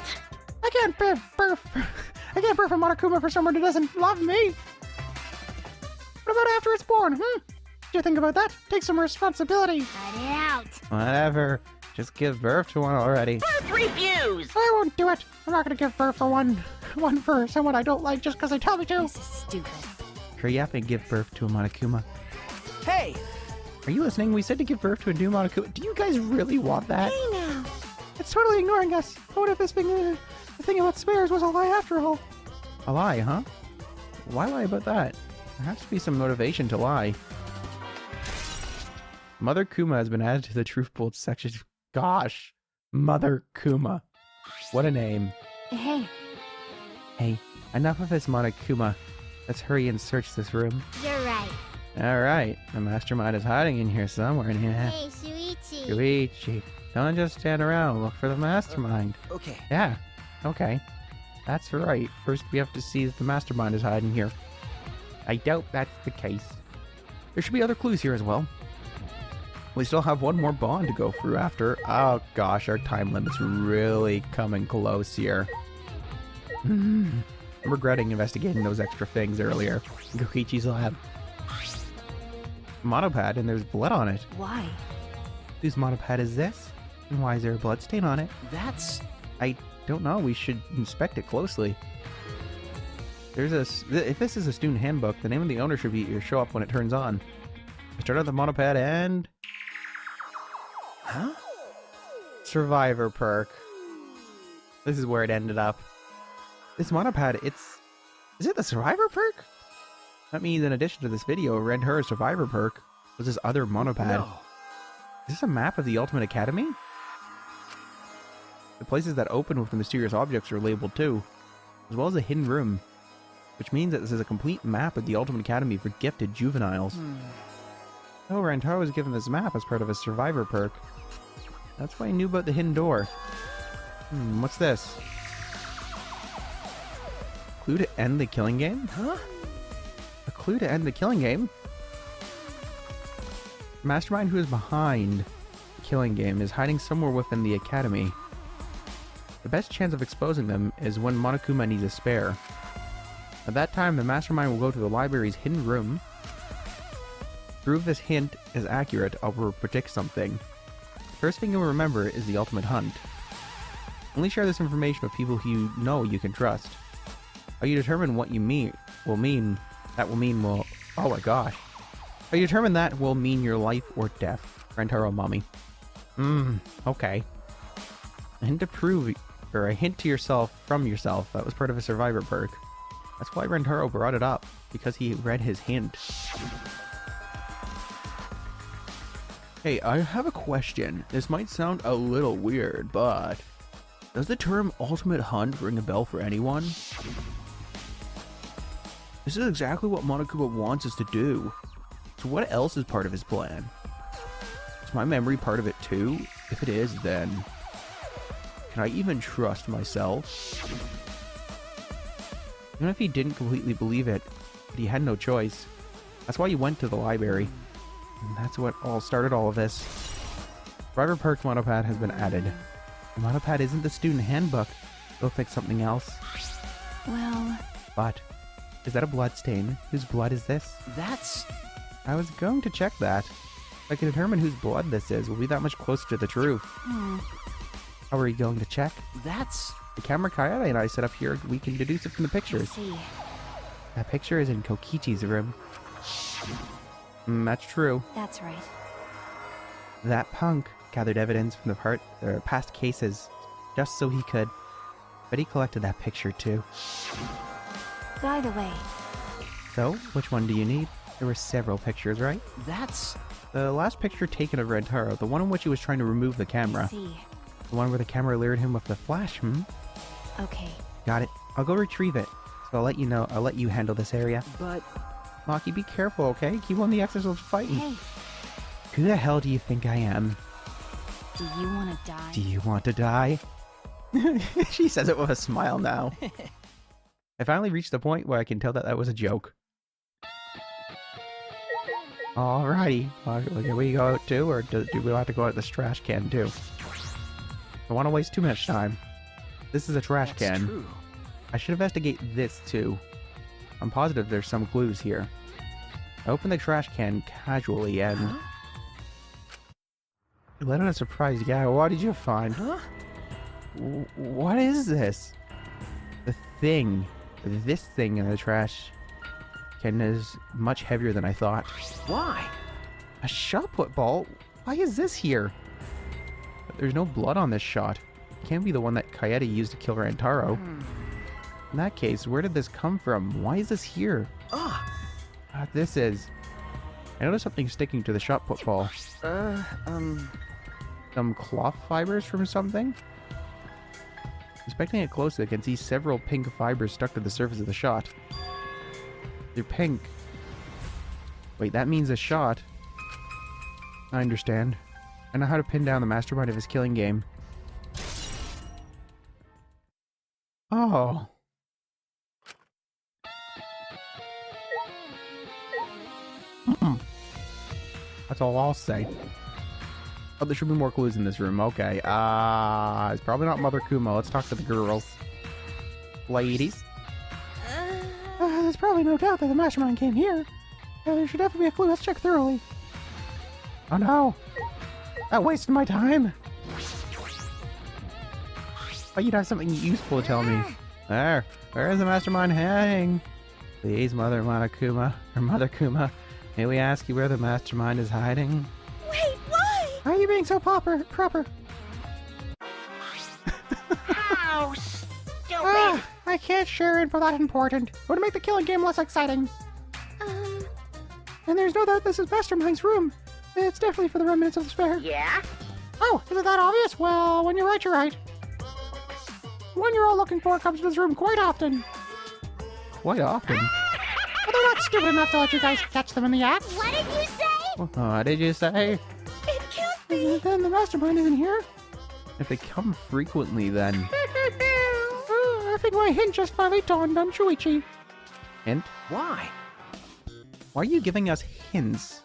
I can't birth. I can't birth a Monokuma for someone who doesn't love me. What about after it's born? Did you think about that? Take some responsibility. Cut it out. Whatever. Just give birth to one already. Birth refuse! I won't do it. I'm not gonna give birth for one for someone I don't like just because they tell me to. This is stupid. Hurry up and give birth to a Monokuma. Hey! Are you listening? We said to give birth to a new Monokuma. Do you guys really want that? Hey now. It's totally ignoring us. What if this thing, the thing about spares was a lie after all? A lie, huh? Why lie about that? There has to be some motivation to lie. Mother Kuma has been added to the Truth Bolt section. Gosh. Mother Kuma. What a name. Hey, Hey, enough of this Monokuma. Let's hurry and search this room. you're right. Alright, the mastermind is hiding in here somewhere. Hey, Shuichi. Yuichi, don't just stand around. Look for the mastermind. Okay. Yeah, okay. That's right. First, we have to see if the mastermind is hiding here. I doubt that's the case. There should be other clues here as well. We still have one more bond to go through after. Oh gosh, our time limit's really coming close here. I'm regretting investigating those extra things earlier. Gokichi's lab. Monopad, and there's blood on it. Why? Whose monopad is this? And why is there a blood stain on it? That's... I don't know. We should inspect it closely. There's if this is a student handbook, the name of the owner should show up when it turns on. I start out the monopad and... Huh? Survivor perk. This is where it ended up. This monopad, is it the survivor perk? That means in addition to this video, Ren her survivor perk was this other monopad. No. Is this a map of the Ultimate Academy? The places that open with the mysterious objects are labeled too, as well as a hidden room, which means that this is a complete map of the Ultimate Academy for gifted juveniles. Oh, Rantaro was given this map as part of his survivor perk. That's why he knew about the hidden door. What's this? Clue to end the killing game? Huh? A clue to end the killing game? The mastermind who is behind the killing game is hiding somewhere within the academy. The best chance of exposing them is when Monokuma needs a spare. At that time, the mastermind will go to the library's hidden room. Prove this hint is accurate, I will predict something. First thing you'll remember is the ultimate hunt. Only share this information with people who you know you can trust. How you determine what you oh my gosh. How you determine that will mean your life or death. Rentaro mommy. Okay. A hint to yourself from yourself. That was part of a survivor perk. That's why Rentaro brought it up, because he read his hint. Hey, I have a question. This might sound a little weird, but does the term ultimate hunt ring a bell for anyone? This is exactly what Monokuma wants us to do. So what else is part of his plan? Is my memory part of it too? If it is, then can I even trust myself? Even if he didn't completely believe it, but he had no choice. That's why he went to the library. And that's what started all of this. Driver Perk Monopad has been added. The Monopad isn't the student handbook. It looks like something else. Well... But, is that a blood stain? Whose blood is this? That's... I was going to check that. If I can determine whose blood this is, we'll be that much closer to the truth. How are you going to check? That's... The camera Kayane and I set up here, we can deduce it from the pictures. I see. That picture is in Kokichi's room. That's true. That's right. That punk gathered evidence from the past cases, just so he could. But he collected that picture too. By the way... So, which one do you need? There were several pictures, right? That's... The last picture taken of Rentaro, the one in which he was trying to remove the camera. I see. The one where the camera lured him with the flash, Okay. Got it. I'll go retrieve it. So I'll let you know. I'll let you handle this area. But... Maki, be careful, okay? Keep on the exercise fighting. Hey, Who the hell do you think I am? do you want to die? Do you want to die? She says it with a smile now. I finally reached the point where I can tell that that was a joke. Alrighty. Can we go out too, or do we have to go out this trash can too? I don't want to waste too much time. This is a trash can. True. I should investigate this too. I'm positive there's some clues here. I opened the trash can casually and... Huh? Let out a surprise. Yeah, what did you find? Huh? What is this? The thing. This thing in the trash can is much heavier than I thought. Why? A shot put ball? Why is this here? But there's no blood on this shot. It can't be the one that Kaede used to kill Rantaro. In that case, where did this come from? Why is this here? This is... I noticed something sticking to the shot put ball. Some cloth fibers from something? Inspecting it closely, I can see several pink fibers stuck to the surface of the shot. They're pink. Wait, that means a shot. I understand. I know how to pin down the mastermind of his killing game. Oh. That's all I'll say. Oh, there should be more clues in this room. Okay. It's probably not Mother Kuma. Let's talk to the girls. Ladies. There's probably no doubt that the mastermind came here. There should definitely be a clue. Let's check thoroughly. Oh no. That wasted my time. But you'd have something useful to tell me. Where is the mastermind heading? Please, Mother Monokuma, or Mother Kuma, may we ask you where the mastermind is hiding? Wait, why? Why are you being so proper? How stupid! I can't share info that important. It would make the killing game less exciting. And there's no doubt this is Mastermind's room. It's definitely for the remnants of the spare. Yeah? Oh, isn't that obvious? Well, when you're right, you're right. The one you're all looking for comes to this room quite often. Quite often? Well, they're not stupid enough to let you guys catch them in the act. What did you say? What did you say? It can't be! Then the mastermind isn't here. If they come frequently, then... I think my hint just finally dawned on Shuichi. Hint? Why? Why are you giving us hints?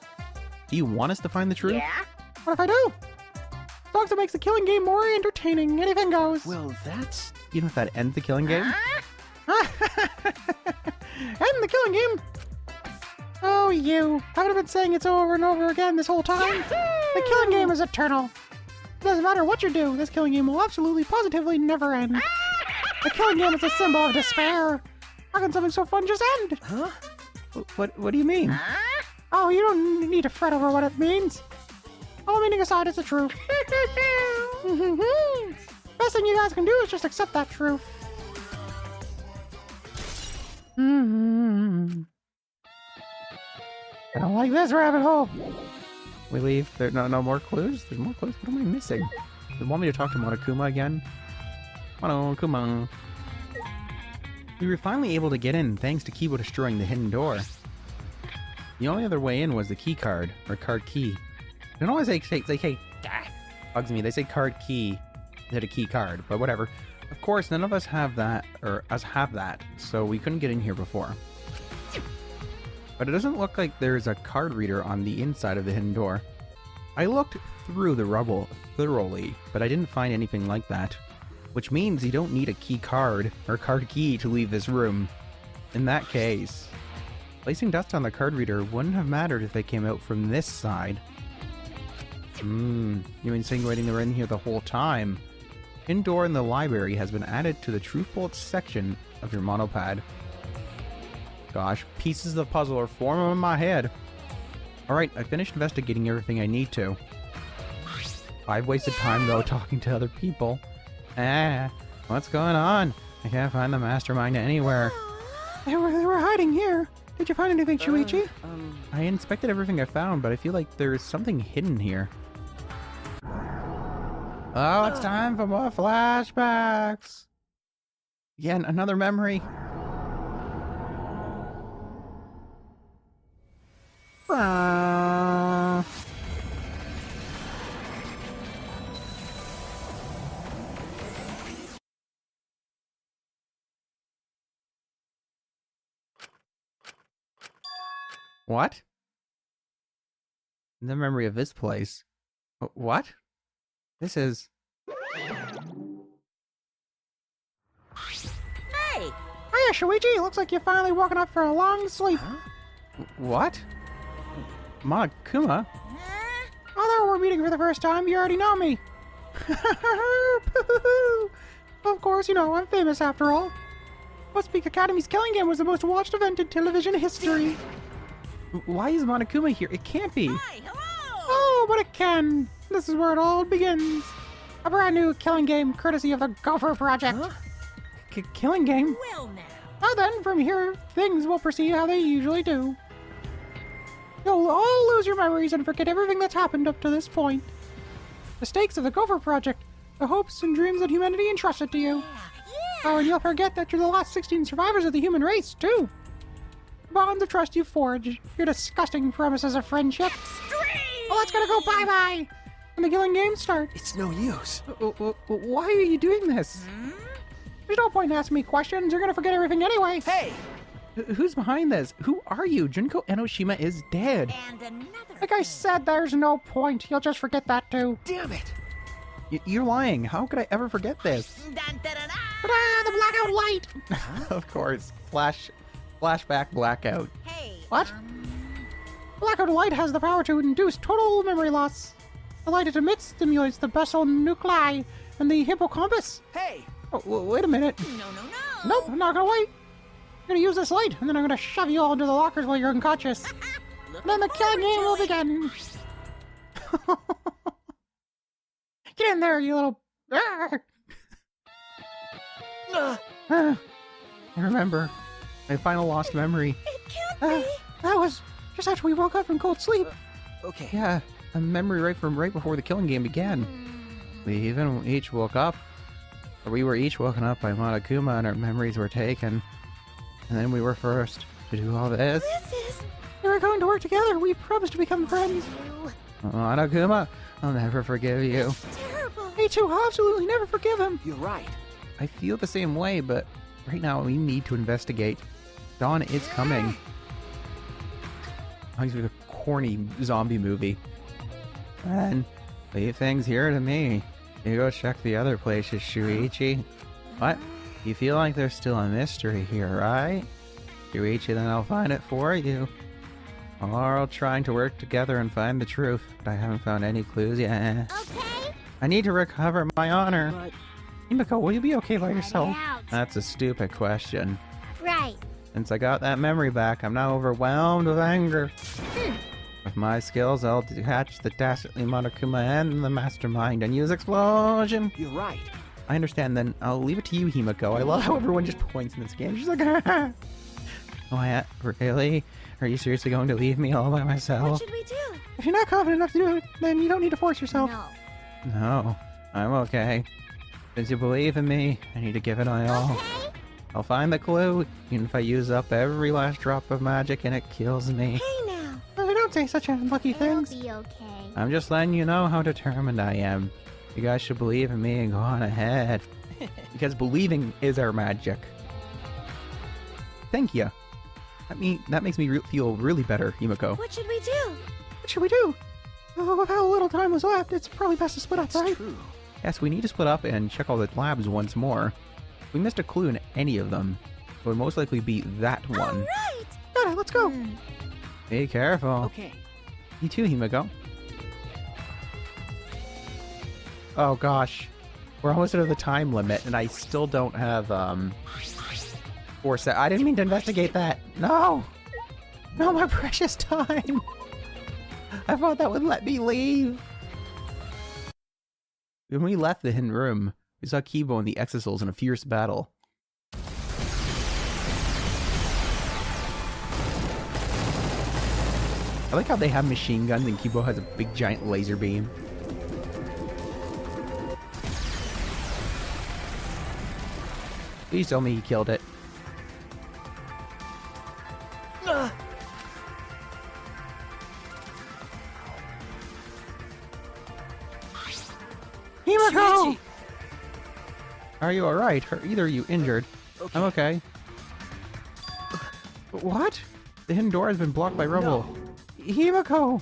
Do you want us to find the truth? Yeah? What if I do? As long as it makes the killing game more entertaining, anything goes. Well, that's... You know if that ends the killing game? the killing game. Oh, you. Haven't I been saying it's over and over again this whole time? The killing game is eternal. It doesn't matter what you do, this killing game will absolutely, positively never end. The killing game is a symbol of despair. How can something so fun just end? Huh? What do you mean? Oh, you don't need to fret over what it means. All meaning aside, it's the truth. Best thing you guys can do is just accept that truth. I don't like this rabbit hole. We leave. There no more clues? There's more clues? What am I missing? You want me to talk to Monokuma again? Monokuma. We were finally able to get in thanks to Kibo destroying the hidden door. The only other way in was the key card, or card key. They don't always say bugs me. They say card key instead of key card, but whatever. Of course, none of us have that, or us have that, so we couldn't get in here before. But it doesn't look like there's a card reader on the inside of the hidden door. I looked through the rubble thoroughly, but I didn't find anything like that. Which means you don't need a key card, or card key to leave this room. In that case, placing dust on the card reader wouldn't have mattered if they came out from this side. You insinuating they were in here the whole time? Hidden door in the library has been added to the truth bullets section of your monopad. Gosh, pieces of the puzzle are forming in my head. Alright, I finished investigating everything I need to. I've wasted time though talking to other people. What's going on? I can't find the mastermind anywhere. They were hiding here. Did you find anything, Shuichi? I inspected everything I found, but I feel like there's something hidden here. Oh, it's time for more flashbacks. Again, another memory. What? The memory of this place. What? This is... Hey! Hiya, Shuichi! Looks like you're finally woken up for a long sleep. Huh? What? Monokuma? Although we're meeting for the first time, you already know me. Of course, you know, I'm famous after all. Westpeak Academy's Killing Game was the most watched event in television history. Why is Monokuma here? It can't be. Hi, hello! Oh, but it can. This is where it all begins. A brand new killing game courtesy of the Gopher Project. Huh? Killing game? Well now. Now then, from here, things will proceed how they usually do. You'll all lose your memories and forget everything that's happened up to this point. The stakes of the Gopher Project, the hopes and dreams that humanity entrusted to you. Yeah. Oh, and you'll forget that you're the last 16 survivors of the human race, too. Bonds of trust you forged, your disgusting promises of friendship. Well, that's gonna go bye-bye. And the killing game starts. It's no use. Why are you doing this? There's no point in asking me questions. You're gonna forget everything anyway. Hey! Who's behind this? Who are you? Junko Enoshima is dead. And another Like I said, there's no point. You'll just forget that too. Damn it! You're lying. How could I ever forget this? Dun, dun, dun, dun. Ta-da! The blackout light! Of course. Flashback blackout. Hey. What? Blackout light has the power to induce total memory loss. The light it emits stimulates the basal nuclei and the hippocampus. Hey! Oh, wait a minute. No. Nope, I'm not gonna wait. I'm gonna use this light, and then I'm gonna shove you all into the lockers while you're unconscious. And then the killing game will begin. Get in there, you little... I remember. My final lost memory. It can't be. That was just after we woke up from cold sleep. Okay. Yeah, a memory right before the killing game began. We each woke up. Or we were each woken up by Monokuma and our memories were taken. And then we were forced to do all this. We were going to work together. We promised to become friends. Monokuma, I'll never forgive you. It's terrible. Me too, I'll absolutely never forgive him. You're right. I feel the same way, but right now we need to investigate. Dawn is coming. Reminds me of a corny zombie movie. And leave things here to me. You go check the other places, Shuichi. What? You feel like there's still a mystery here, right? Yuichi, then I'll find it for you. We're all trying to work together and find the truth, but I haven't found any clues yet. Okay. I need to recover my honor. But Himiko, will you be okay by yourself? out. That's a stupid question. Right. Since I got that memory back, I'm now overwhelmed with anger. With my skills, I'll detach the dastardly Monokuma and the mastermind and use explosion. you're right. I understand, then I'll leave it to you, Himiko. I love how everyone just points in this game. She's like, oh, yeah, really? Are you seriously going to leave me all by What myself? should we do? If you're not confident enough to do it, then you don't need to force yourself. No. No, I'm okay. Since you believe in me, I need to give it my all. Okay. I'll find the clue, even if I use up every last drop of magic and it kills me. Hey now. Oh, don't say such unlucky It'll things. be okay. I'm just letting you know how determined I am. You guys should believe in me and go on ahead. Because believing is our magic. Thank you. That makes me feel really better, Himiko. What should we do? What should we do? Oh, with how little time was left, it's probably best to split up, That's right? true. Yes, we need to split up and check all the labs once more. If we missed a clue in any of them, it would most likely be that one. All right. Got it, let's go. Be careful. Okay. You too, Himiko. Oh gosh. We're almost out of the time limit, and I still don't have, I didn't mean to investigate that. No! No, my precious time! I thought that would let me leave. When we left the hidden room, we saw Kibo and the Exisals in a fierce battle. I like how they have machine guns and Kibo has a big giant laser beam. Please tell me he killed it. Himiko! Are you alright? Are either of you injured? Okay. I'm okay. What? The hidden door has been blocked by rubble. Himiko!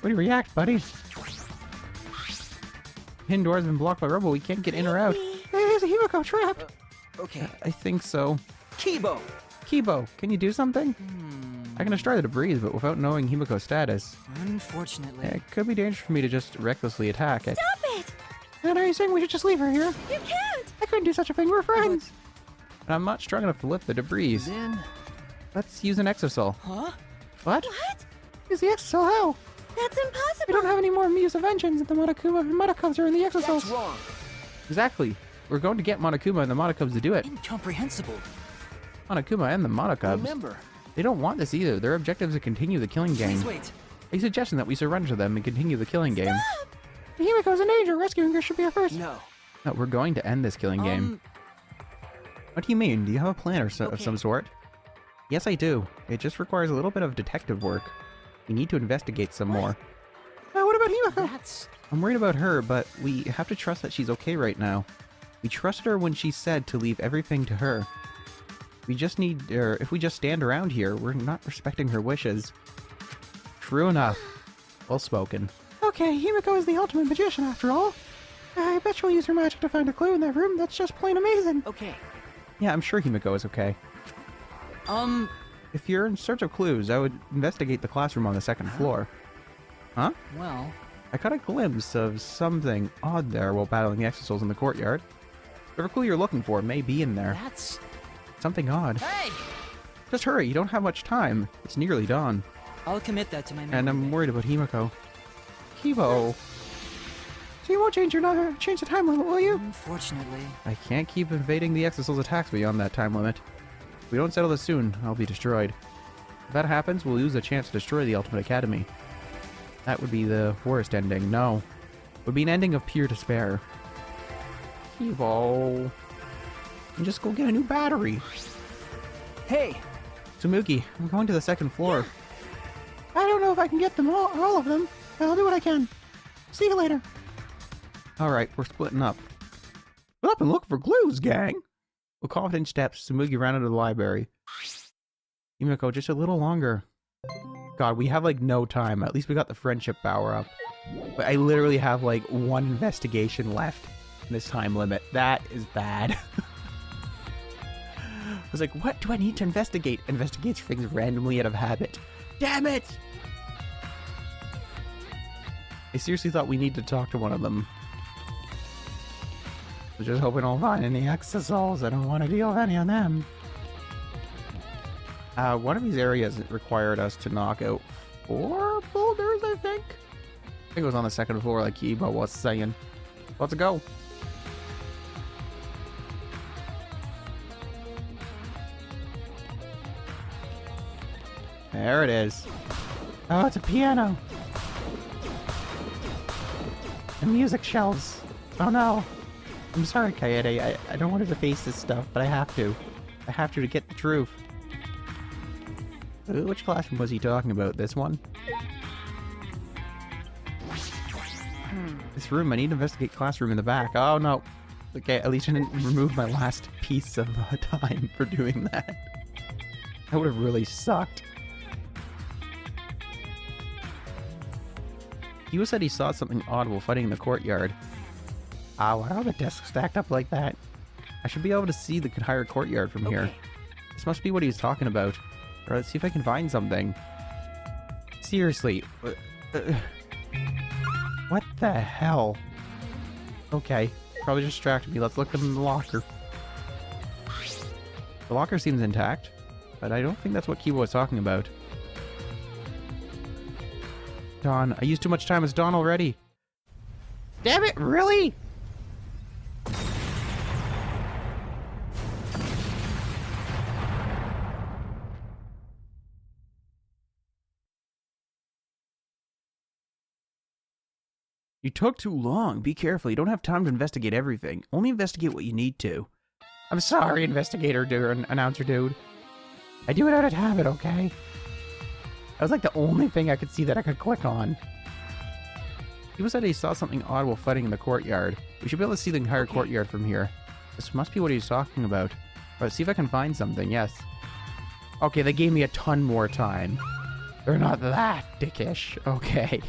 What do you react, buddy? Hidden door has been blocked by rubble. We can't get in or out. Is Himiko trapped? Okay. I think so. Kibo! Kibo, can you do something? I can destroy the debris, but without knowing Himiko's status, Unfortunately. it could be dangerous for me to just recklessly attack it. Stop it. And are you saying we should just leave her here? You can't. I couldn't do such a thing. We're friends. And I'm not strong enough to lift the debris. Then. Let's use an exosol. Huh? What? What? Use the exosol how? That's We impossible. don't have any more Muse engines, and the Monokuma and Monokubs are in the That's exosols. wrong. Exactly. We're going to get Monokuma and the Monokubs to do it. Incomprehensible. Monokuma and the Monokubs. Remember. They don't want this either. Their objective is to continue the killing game. Please wait. A suggestion that we surrender to them and continue the killing game. Himiko's in danger. Rescuing her should be our first. No. No, we're going to end this killing game. What do you mean? Do you have a plan of Okay. some sort? Yes, I do. It just requires a little bit of detective work. We need to investigate some more. What about Himiko? That's. I'm worried about her, but we have to trust that she's okay right now. We trusted her when she said to leave everything to her. We just need, if we just stand around here, we're not respecting her wishes. True enough. Well spoken. Okay, Himiko is the ultimate magician after all. I bet she'll use her magic to find a clue in that room. That's just plain amazing. Okay. Yeah, I'm sure Himiko is okay. If you're in search of clues, I would investigate the classroom on the second floor. Huh? Well. I caught a glimpse of something odd there while battling the exosouls in the courtyard. Whatever clue you're looking for may be in there. That's. Something odd. Hey! Just hurry, you don't have much time. It's nearly dawn. I'll commit that to my memory. And I'm worried about Himiko. Kibo! So you won't change the time limit, will you? Unfortunately. I can't keep evading the exosouls' attacks beyond that time limit. If we don't settle this soon, I'll be destroyed. If that happens, we'll lose a chance to destroy the Ultimate Academy. That would be the worst ending. No. It would be an ending of pure despair. Kibo. And just go get a new battery. Hey! Tsumugi, I'm going to the second floor. I don't know if I can get them all of them, but I'll do what I can. See you later. Alright, we're splitting up. Split up and look for clues, gang! With confident steps, Tsumugi ran out of the library. Himiko, just a little longer. God, we have like no time. At least we got the friendship power up. But I literally have like one investigation left in this time limit. That is bad. was like, what do I need to investigate? Investigates things randomly out of habit. Damn it! I seriously thought we need to talk to one of them. I was just hoping I'll find any exosols. I don't want to deal with any of them. One of these areas required us to knock out 4 boulders, I think? I think it was on the 2nd floor, like Kiba was saying. Let's go. There it is. Oh, it's a piano. And music shelves. Oh no. I'm sorry, Kaede. I don't want to face this stuff, but I have to. I have to get the truth. Which classroom was he talking about? This one? This room. I need to investigate classroom in the back. Oh no. Okay, at least I didn't remove my last piece of time for doing that. That would have really sucked. He said he saw something odd while fighting in the courtyard. Why are the desks stacked up like that? I should be able to see the entire courtyard from here. This must be what he was talking about. Or let's see if I can find something. Seriously. What the hell? Okay. Probably distracted me. Let's look in the locker. The locker seems intact, but I don't think that's what Kiba was talking about. Dawn. I used too much time as Dawn already. Damn it, really? You took too long. Be careful. You don't have time to investigate everything. Only investigate what you need to. I'm sorry, investigator dude, announcer dude. I do it out of habit, okay? That was like the only thing I could see that I could click on. He said he saw something odd while fighting in the courtyard. We should be able to see the entire courtyard from here. This must be what he was talking about. Let's see if I can find something, yes. Okay, they gave me a ton more time. They're not that dickish. Okay.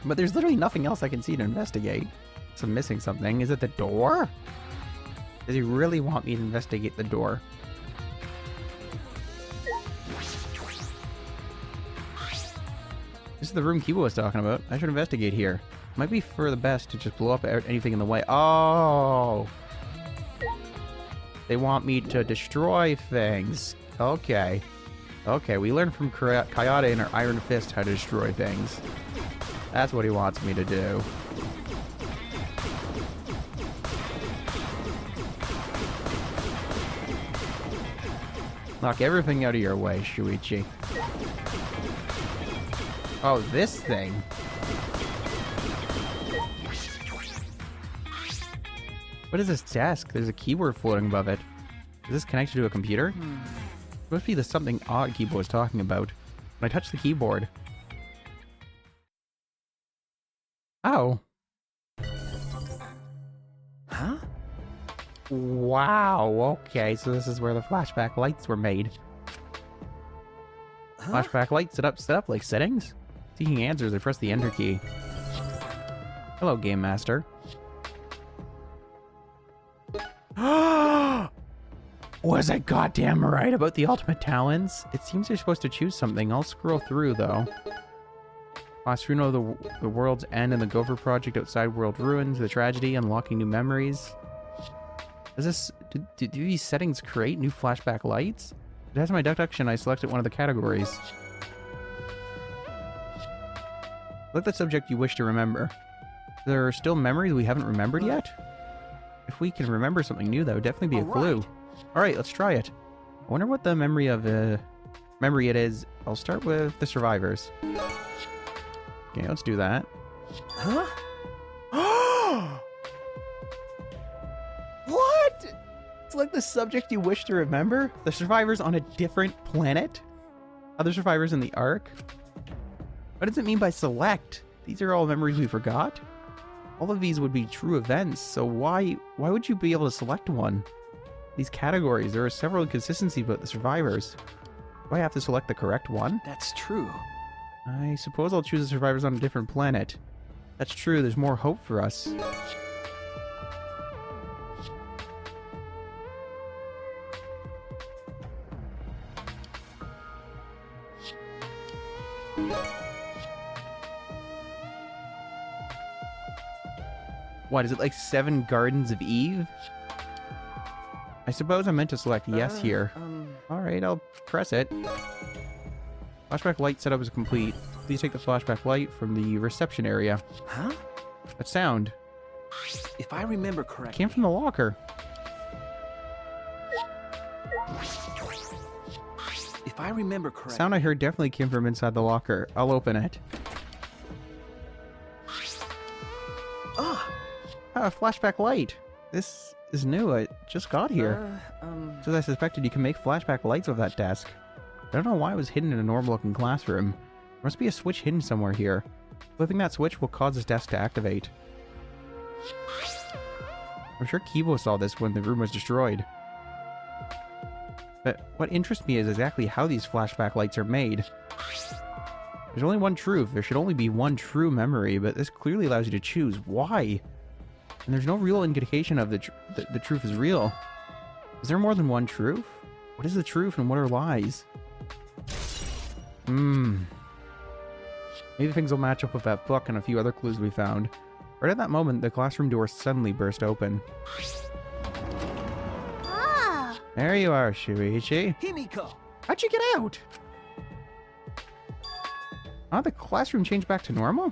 But there's literally nothing else I can see to investigate. So I'm missing something. Is it the door? Does he really want me to investigate the door? This is the room Kiba was talking about. I should investigate here. Might be for the best to just blow up anything in the way. Oh! They want me to destroy things. Okay. Okay, we learned from Kayade and her Iron Fist how to destroy things. That's what he wants me to do. Knock everything out of your way, Shuichi. Oh, this thing. What is this desk? There's a keyboard floating above it. Is this connected to a computer? It must be the something odd Kiba was talking about. When I touch the keyboard. Oh. Huh? Wow, okay, so this is where the flashback lights were made. Huh? Flashback lights set up like settings? Seeking answers, I press the enter key. Hello, Game Master. Was I goddamn right about the ultimate talents? It seems you're supposed to choose something. I'll scroll through, though. Asruno, the world's end, and the Gopher Project outside world ruins, the tragedy, unlocking new memories. Does this... Do these settings create new flashback lights? It has my deduction. I selected one of the categories. Select the subject you wish to remember. There are still memories we haven't remembered yet? If we can remember something new, that would definitely be a clue. Alright, let's try it. I wonder what the memory it is. I'll start with the survivors. Okay, let's do that. Huh? What? It's like the subject you wish to remember? The survivors on a different planet? Other survivors in the Ark? What does it mean by select? These are all memories we forgot? All of these would be true events, so why would you be able to select one? These categories, there are several inconsistencies about the survivors. Do I have to select the correct one? That's true. I suppose I'll choose the survivors on a different planet. That's true, there's more hope for us. What, is it like 7 Gardens of Eve? I suppose I meant to select yes here. Alright, I'll press it. Flashback light setup is complete. Please take the flashback light from the reception area. Huh? That sound If I remember correctly... came from the locker. If I remember correctly... Sound I heard definitely came from inside the locker. I'll open it. Ah! Ah, flashback light. This is new. I just got here. Just as I suspected, you can make flashback lights with that desk. I don't know why it was hidden in a normal-looking classroom. There must be a switch hidden somewhere here. Flipping that switch will cause this desk to activate. I'm sure Kibo saw this when the room was destroyed. But what interests me is exactly how these flashback lights are made. There's only one truth. There should only be one true memory, but this clearly allows you to choose. Why? And there's no real indication of the truth is real. Is there more than one truth? What is the truth and what are lies? Maybe things will match up with that book and a few other clues we found. Right at that moment, the classroom door suddenly burst open. Ah, There you are, Shuichi. Himiko! How'd you get out? Oh, the classroom changed back to normal?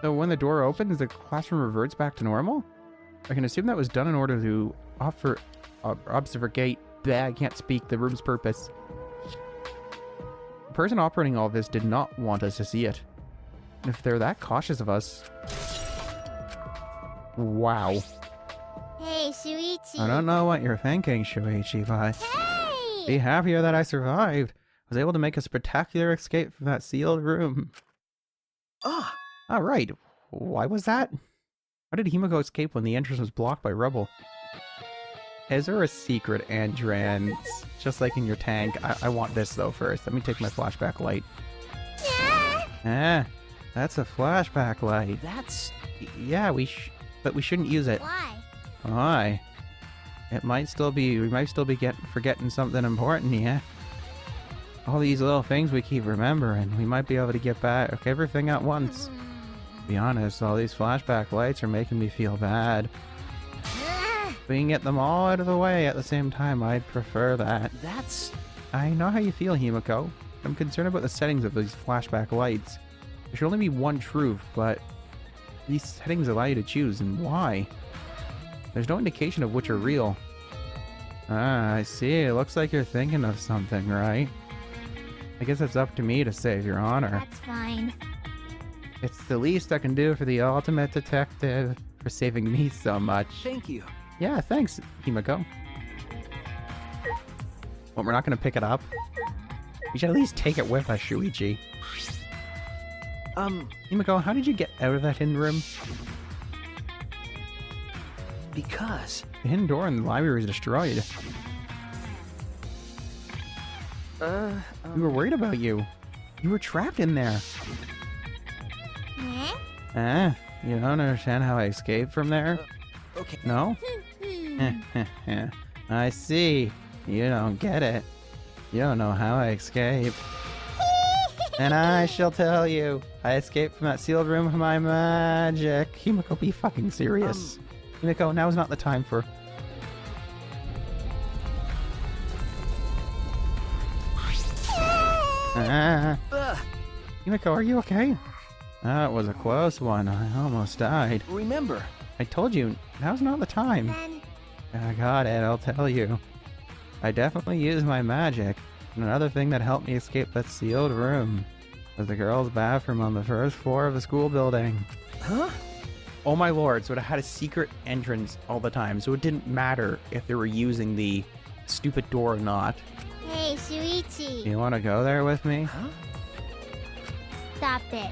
So when the door opens, the classroom reverts back to normal? I can assume that was done in order to obfuscate. I can't speak the room's purpose. The person operating all this did not want us to see it. And if they're that cautious of us... Wow. hey, Shuichi. I don't know what you're thinking, Shuichi, but... Hey! Be happier that I survived. I was able to make a spectacular escape from that sealed room. Ah! Alright, why was that? How did Himiko escape when the entrance was blocked by rubble? Is there a secret entrance? Just like in your tank. I want this though first. Let me take my flashback light. Yeah. That's a flashback light. That's... Yeah, but we shouldn't use it. Why? Why? We might still be forgetting something important, yeah? All these little things we keep remembering. We might be able to get back everything at once. To be honest, all these flashback lights are making me feel bad. If we can get them all out of the way at the same time, I'd prefer that. That's... I know how you feel, Himiko. I'm concerned about the settings of these flashback lights. There should only be one truth, but these settings allow you to choose, and why? There's no indication of which are real. Ah, I see. It looks like you're thinking of something, right? I guess it's up to me to save your honor. That's fine. It's the least I can do for the ultimate detective for saving me so much. Thank you. Yeah, thanks, Himiko. Well, we're not going to pick it up. We should at least take it with us, Shuichi. Himiko, how did you get out of that hidden room? Because... The hidden door in the library is destroyed. We were worried about you. You were trapped in there. Yeah? You don't understand how I escaped from there? Okay. No? I see. You don't get it. You don't know how I escaped. And I shall tell you. I escaped from that sealed room with my magic. Himiko, be fucking serious. Himiko, now's not the time for... Himiko, are you okay? That was a close one. I almost died. Remember... I told you, now's not the time. Then I got it, I'll tell you. I definitely used my magic. And another thing that helped me escape that sealed room was the girls' bathroom on the first floor of the school building. Huh? Oh my lord, so it had a secret entrance all the time, so it didn't matter if they were using the stupid door or not. hey, Shuichi. You want to go there with me? Huh? Stop it.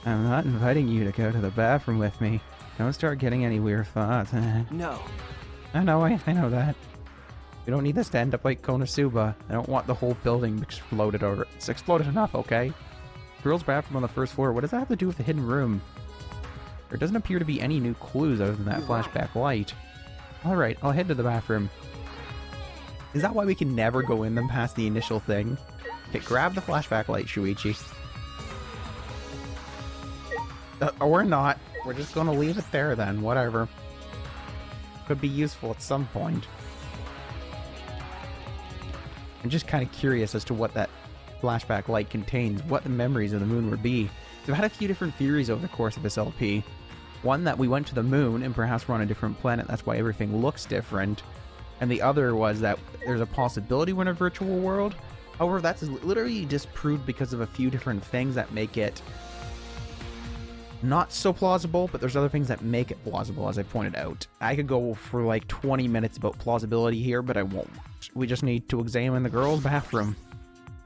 I'm not inviting you to go to the bathroom with me. Don't start getting any weird thoughts. No. I know that. We don't need this to end up like Konosuba. I don't want the whole building exploded over. It's exploded enough, okay? Girls' bathroom on the first floor. What does that have to do with the hidden room? There doesn't appear to be any new clues other than that flashback light. Alright, I'll head to the bathroom. Is that why we can never go in them past the initial thing? Okay, grab the flashback light, Shuichi. Or not. We're just gonna leave it there then, whatever. Could be useful at some point. I'm just kind of curious as to what that flashback light contains, what the memories of the moon would be. So I've had a few different theories over the course of this LP. One, that we went to the moon and perhaps we're on a different planet, that's why everything looks different. And the other was that there's a possibility we're in a virtual world. However, that's literally disproved because of a few different things that make it not so plausible, but there's other things that make it plausible, as I pointed out. I could go for like 20 minutes about plausibility here, but I won't. We just need to examine the girls' bathroom.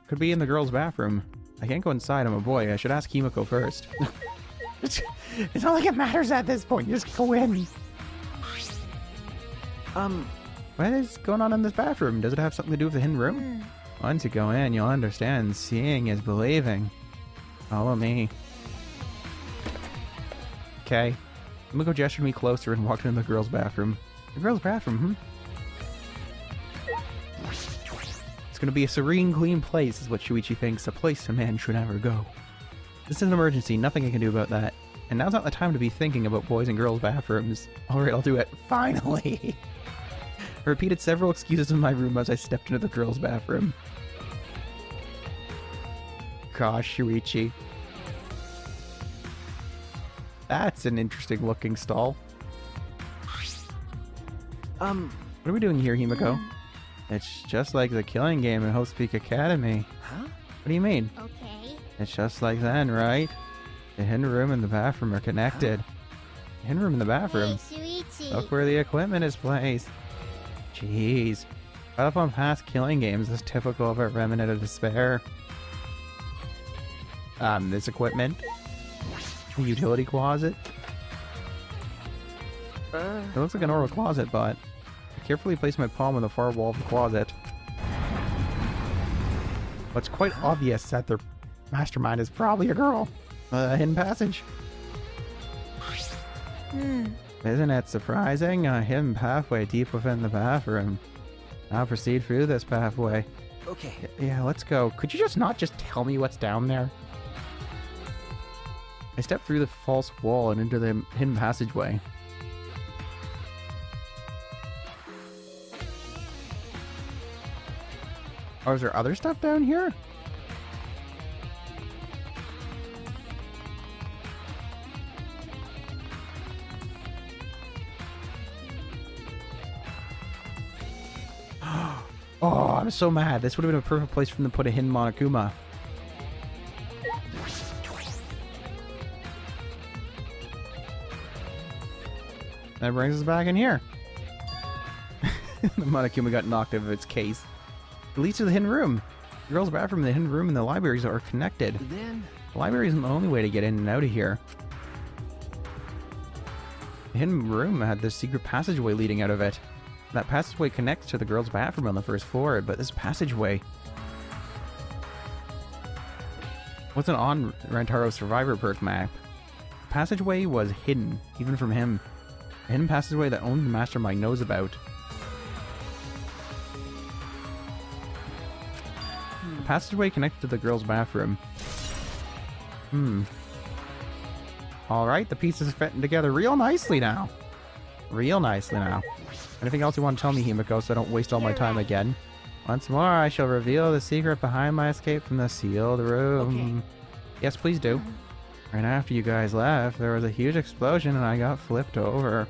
Could be in the girls' bathroom. I can't go inside, I'm a boy. I should ask Himiko first. It's not like it matters at this point. Just go in. What is going on in this bathroom? Does it have something to do with the hidden room? Once you go in, you'll understand. Seeing is believing. Follow me. Okay. Himiko gestured me closer and walked into the girls' bathroom. The girls' bathroom, It's gonna be a serene, clean place, is what Shuichi thinks. A place a man should never go. This is an emergency. Nothing I can do about that. And now's not the time to be thinking about boys' and girls' bathrooms. Alright, I'll do it. Finally! I repeated several excuses in my room as I stepped into the girls' bathroom. Gosh, Shuichi. That's an interesting looking stall. What are we doing here, Himiko? It's just like the killing game in Hope Peak Academy. Huh? What do you mean? Okay. It's just like then, right? The hidden room and the bathroom are connected. The hidden room and the bathroom. Hey, Shuichi. Look where the equipment is placed. Jeez. Caught up on past killing games is typical of a remnant of despair. This equipment. The utility closet. It looks like a normal closet, but I carefully place my palm on the far wall of the closet. What's quite obvious that their mastermind is probably a girl. A hidden passage. Isn't it surprising? A hidden pathway deep within the bathroom. I'll proceed through this pathway. Okay. Yeah, let's go. Could you just not just tell me what's down there? I stepped through the false wall and into the hidden passageway. Oh, is there other stuff down here? Oh, I'm so mad. This would have been a perfect place for them to put a hidden Monokuma. That brings us back in here. The Monokuma got knocked out of its case. It leads to the hidden room. The girls' bathroom, the hidden room, and the libraries are connected. Then The library isn't the only way to get in and out of here. The hidden room had this secret passageway leading out of it. That passageway connects to the girls' bathroom on the first floor, but this passageway wasn't on Rantaro's Survivor perk map. The passageway was hidden, even from him. A hidden passageway that only the mastermind knows about. The passageway connected to the girls' bathroom. Alright, the pieces are fitting together real nicely now. Real nicely now. Anything else you want to tell me, Himiko, so I don't waste all my time again? Once more, I shall reveal the secret behind my escape from the sealed room. Okay. Yes, please do. Right after you guys left, there was a huge explosion and I got flipped over.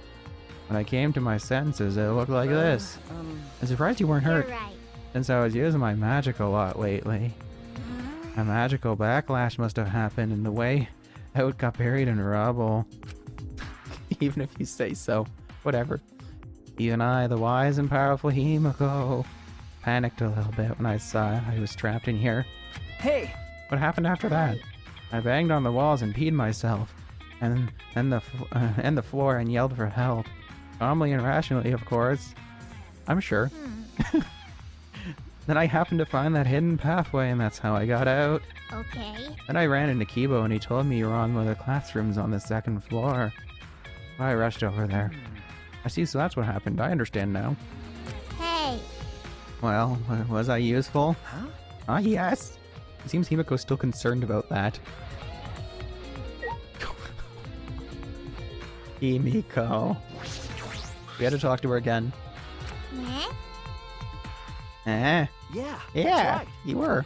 When I came to my senses, it looked like this. I'm surprised you weren't hurt, You're right. since I was using my magic a lot lately. A magical backlash must have happened and the way out got buried in rubble. Even if you say so. Whatever. Even I, the wise and powerful Himiko, panicked a little bit when I saw I was trapped in here. hey, What happened after that? I banged on the walls and peed myself, and the floor and yelled for help. Calmly and rationally, of course. I'm sure. Then I happened to find that hidden pathway, and that's how I got out. Okay. Then I ran into Kibo, and he told me you were on one of the classrooms on the second floor. So I rushed over there. I see, so that's what happened. I understand now. Hey. Well, was I useful? Huh? Ah, yes. It seems Himiko's still concerned about that. Himiko. We had to talk to her again. Yeah? Eh? Yeah. Yeah, That's right. you were.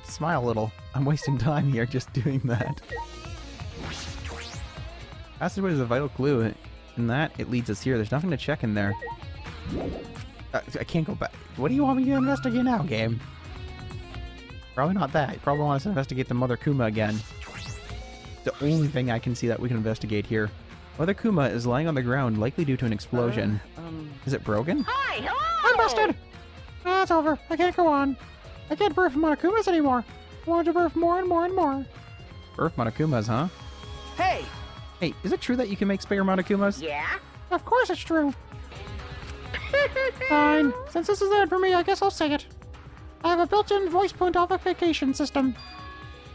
Smile a little. I'm wasting time here just doing that. Passageway is a vital clue. In that, it leads us here. There's nothing to check in there. I can't go back. What do you want me to investigate now, game? Probably not that. You probably want us to investigate the Mother Kuma again. The only thing I can see that we can investigate here. Mother Kuma is lying on the ground, likely due to an explosion. Is it broken? Hi, hello! I'm busted! That's over. I can't go on. I can't birth Monokumas anymore. I want to birth more and more and more. Birth Monokumas, huh? Hey! Hey, is it true that you can make spare Monokumas? Yeah? Of course it's true. Fine. Since this is there for me, I guess I'll say it. I have a built-in voice point amplification system.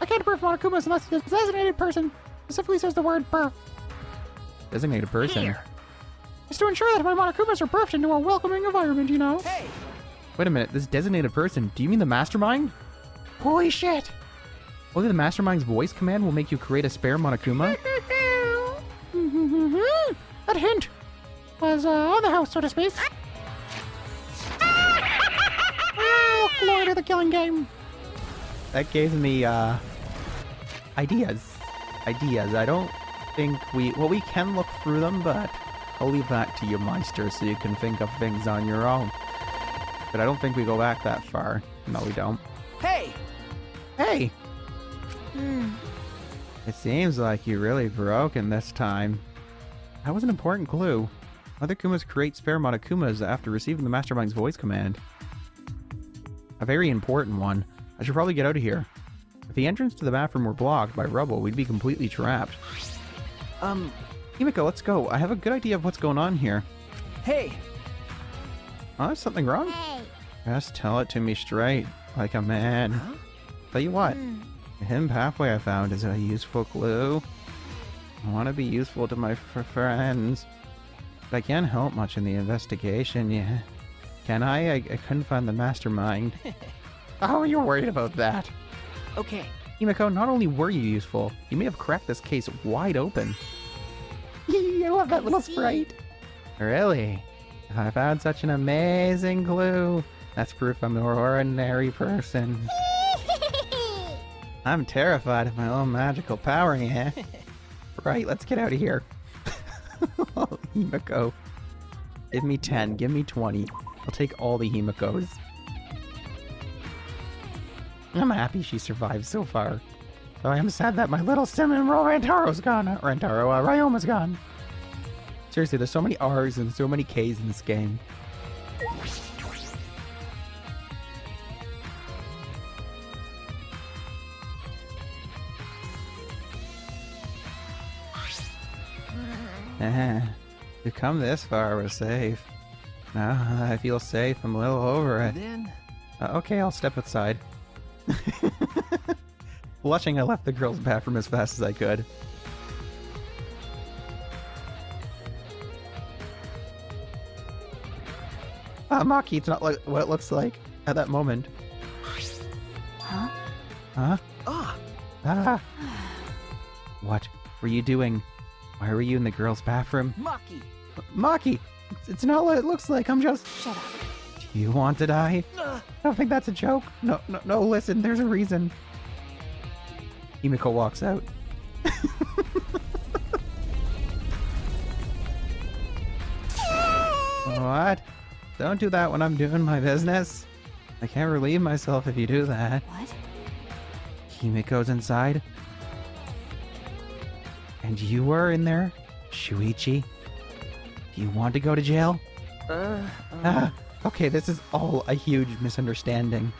I can't birth Monokumas unless the designated person specifically says the word birth. Designated person. Here. It's to ensure that my Monokumas are birthed into a welcoming environment, you know? Hey! Wait a minute, this designated person, do you mean the mastermind? Holy shit! Only the mastermind's voice command will make you create a spare Monokuma? That hint was on the house, so to speak. Oh, glory to the killing game. That gave me, ideas. Ideas. I don't think we can look through them, but I'll leave that to you, Meister, so you can think of things on your own. But I don't think we go back that far. No, we don't. Hey! Hey! It seems like you really broken this time. That was an important clue. Mother Kumas create spare Monokumas after receiving the Mastermind's voice command. A very important one. I should probably get out of here. If the entrance to the bathroom were blocked by rubble, we'd be completely trapped. Himiko, let's go. I have a good idea of what's going on here. Hey! Oh, is something wrong? Hey. Just tell it to me straight, like a man. Huh? Tell you what, the hidden pathway I found is a useful clue. I want to be useful to my friends, but I can't help much in the investigation yet. Can I? I couldn't find the mastermind. How are you worried about that? Okay. Himiko, not only were you useful, you may have cracked this case wide open. I love that little see. sprite. Really? I found such an amazing clue. That's proof I'm an ordinary person. I'm terrified of my own magical power, yeah. Right, let's get out of here. Oh, Himiko. Give me 10, give me 20. I'll take all the Himikos. I'm happy she survived so far. Though I am sad that my little Simon Rantaro's gone. Not Rantaro, Ryoma's gone. Seriously, there's so many R's and so many K's in this game. We've come this far, we're safe. Now I feel safe, I'm a little over it. Then... Okay, I'll step outside. Blushing, I left the girls' bathroom as fast as I could. Maki, it's not like what it looks like at that moment. Huh? Huh? Ah! Ah! What were you doing? Why were you in the girls' bathroom? Maki! Maki! It's not what it looks like, I'm just... Shut up. Do you want to die? I don't think that's a joke. No, listen, there's a reason. Himiko walks out. What? Don't do that when I'm doing my business. I can't relieve myself if you do that. What? Himiko's inside. And you were in there, Shuichi. Do you want to go to jail? Okay, this is all a huge misunderstanding.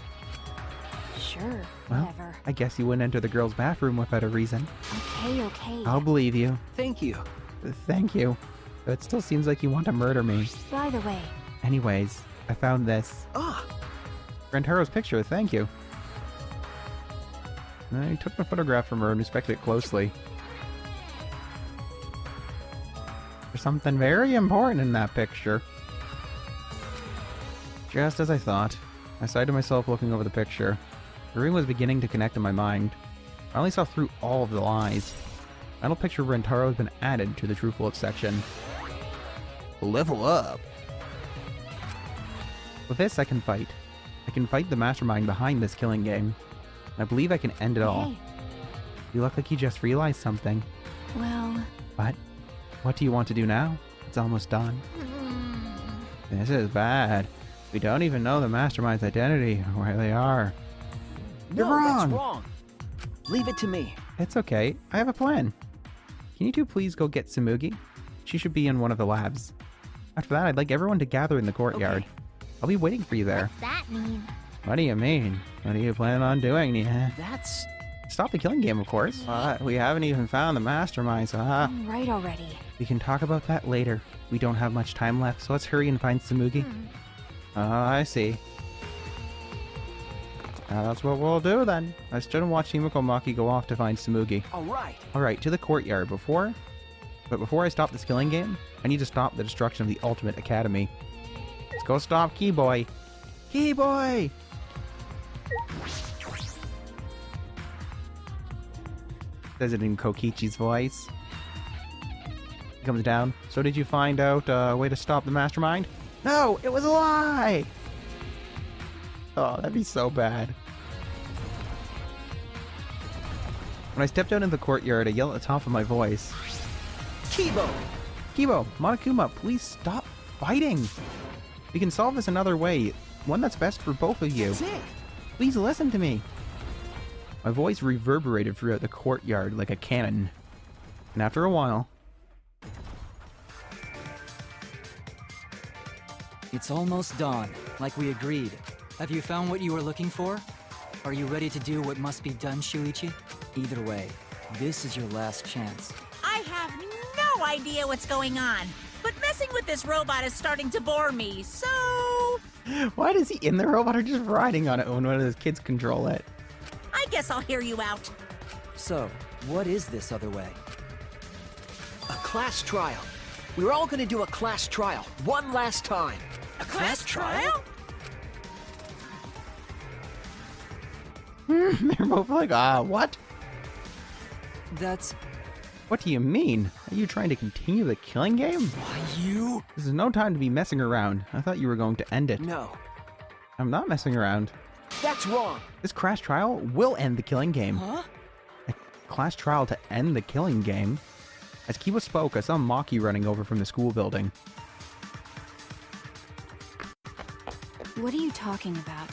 Sure. Well, Whatever. I guess you wouldn't enter the girls' bathroom without a reason. Okay. I'll believe you. Thank you. Thank you. But it still seems like you want to murder me. By the way, Anyways, I found this. Ah! Rantaro's picture, thank you. I took a photograph from her and inspected it closely. There's something very important in that picture. Just as I thought. I sighed to myself looking over the picture. The ring was beginning to connect in my mind. I only saw through all of the lies. Final picture of Rentaro has been added to the True Bullets section. Level up! With this, I can fight. I can fight the mastermind behind this killing game. I believe I can end it all. Hey. You look like you just realized something. Well, What? What do you want to do now? It's almost done. This is bad. We don't even know the mastermind's identity or where they are. No, You're that's wrong. wrong. Leave it to me. It's okay. I have a plan. Can you two please go get Tsumugi? She should be in one of the labs. After that, I'd like everyone to gather in the courtyard. Okay. I'll be waiting for you there. what's that mean? What do you mean? What do you plan on doing, Nia? That's... Stop the killing game, of course. We haven't even found the mastermind, so Right already. we can talk about that later. We don't have much time left, so let's hurry and find Tsumugi. I see. That's what we'll do then. I stood and watched Himiko Maki go off to find Tsumugi. all right. Alright, to the courtyard. Before I stop this killing game, I need to stop the destruction of the Ultimate Academy. Let's go stop Keyboy! Keyboy! Says it in Kokichi's voice. He comes down. So did you find out a way to stop the mastermind? No, it was a lie! Oh, that'd be so bad. When I stepped out into the courtyard, I yelled at the top of my voice. Kibo! Kibo, Monokuma, please stop fighting! We can solve this another way, one that's best for both of you. That's it. Please listen to me. My voice reverberated throughout the courtyard like a cannon. And after a while... It's almost dawn, like we agreed. Have you found what you were looking for? Are you ready to do what must be done, Shuichi? Either way, this is your last chance. I have no idea what's going on, but messing with this robot is starting to bore me, so... Why is he in the robot or just riding on it when one of his kids control it? I guess I'll hear you out. So, what is this other way? A class trial. We're all gonna do a class trial, one last time. A class trial? They're both like, what? That's... What do you mean? Are you trying to continue the killing game? Why, you? This is no time to be messing around. I thought you were going to end it. No, I'm not messing around. that's wrong. This crash trial will end the killing game. Huh? A class trial to end the killing game? As Kiba spoke, I saw Maki running over from the school building. What are you talking about?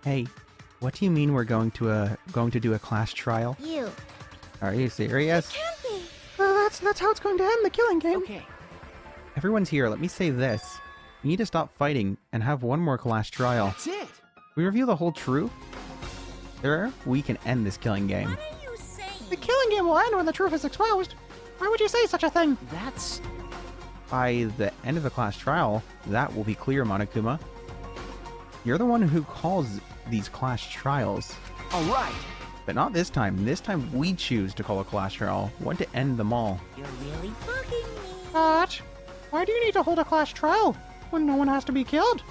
Hey, what do you mean we're going to do a class trial? You. Are you serious? That's how it's going to end the killing game. Okay. Everyone's here. Let me say this. We need to stop fighting and have one more class trial. That's it. We reveal the whole truth. There, we can end this killing game. What are you saying? The killing game will end when the truth is exposed. Why would you say such a thing? That's... By the end of the class trial, that will be clear, Monokuma. You're the one who calls these class trials. all right. But not this time. This time we choose to call a class trial, one to end them all. You're really bugging me. What? Why do you need to hold a class trial when no one has to be killed?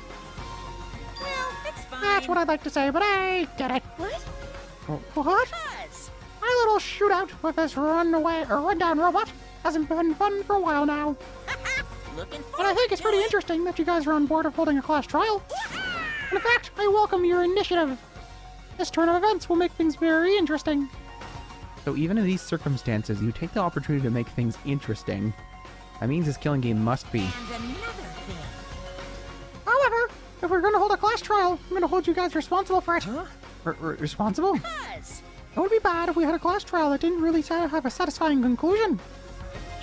Well, it's fine. That's what I'd like to say, but I get it. What? What? Buzz. My little shootout with this rundown robot hasn't been fun for a while now. Looking forward But I think it's to pretty it. interesting that you guys are on board of holding a class trial. In fact, I welcome your initiative. This turn of events will make things very interesting. So even in these circumstances, you take the opportunity to make things interesting. That means this killing game must be. And another thing. However, if we're going to hold a class trial, I'm going to hold you guys responsible for it. Huh? Responsible? Buzz. It would be bad if we had a class trial that didn't really have a satisfying conclusion.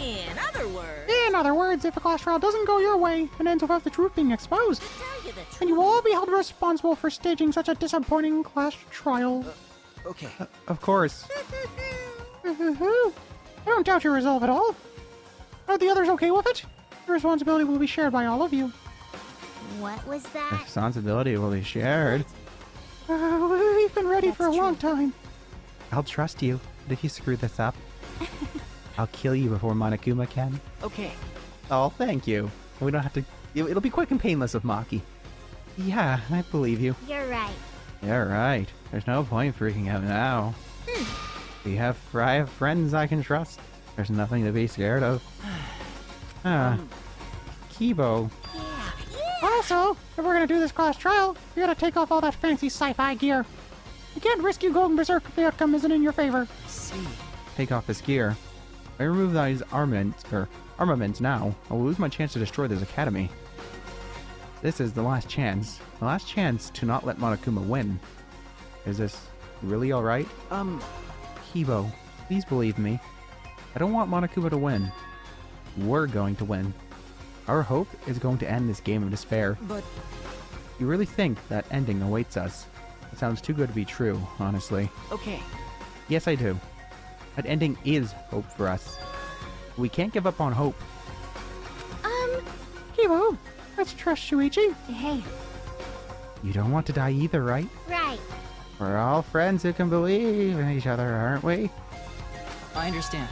In other words, In other words, if a class trial doesn't go your way and ends without the truth being exposed, to tell you the truth, then you will all be held responsible for staging such a disappointing class trial. Okay. Of course. I don't doubt your resolve at all. Are the others okay with it? The responsibility will be shared by all of you. What was The that? responsibility will be shared. We've been ready for a long time. I'll trust you, but if you screw this up, I'll kill you before Monokuma can. Okay. Oh, thank you. We don't have to... It'll be quick and painless with Maki. Yeah, I believe you. You're right. Yeah, right. There's no point freaking out now. I have friends I can trust. There's nothing to be scared of. Kibo. Also, if we're gonna do this class trial, you gotta take off all that fancy sci-fi gear. You can't risk you going berserk if the outcome isn't in your favor. See. Take off this gear. If I remove these armaments now, I'll lose my chance to destroy this academy. This is the last chance. The last chance to not let Monokuma win. Is this really alright? Kibo, please believe me. I don't want Monokuma to win. We're going to win. Our hope is going to end this game of despair. But You really think that ending awaits us? It sounds too good to be true, honestly. Okay. Yes, I do. That ending is hope for us. We can't give up on hope. Kibo, let's trust Shuichi. Hey. You don't want to die either, right? Right. We're all friends who can believe in each other, aren't we? I understand.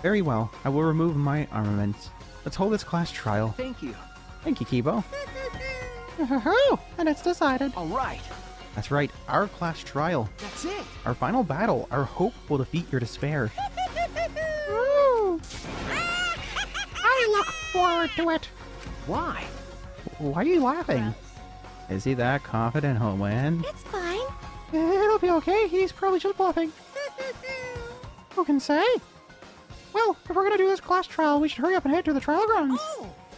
Very well. I will remove my armaments. Let's hold this class trial. Thank you. Thank you, Kibo. And it's decided. All right. That's right, our class trial. That's it. Our final battle. Our hope will defeat your despair. Woo! I look forward to it. Why? Why are you laughing? Is he that confident he'll win? It's fine. It'll be okay. He's probably just bluffing. Who can say? Well, if we're gonna do this class trial, we should hurry up and head to the trial grounds.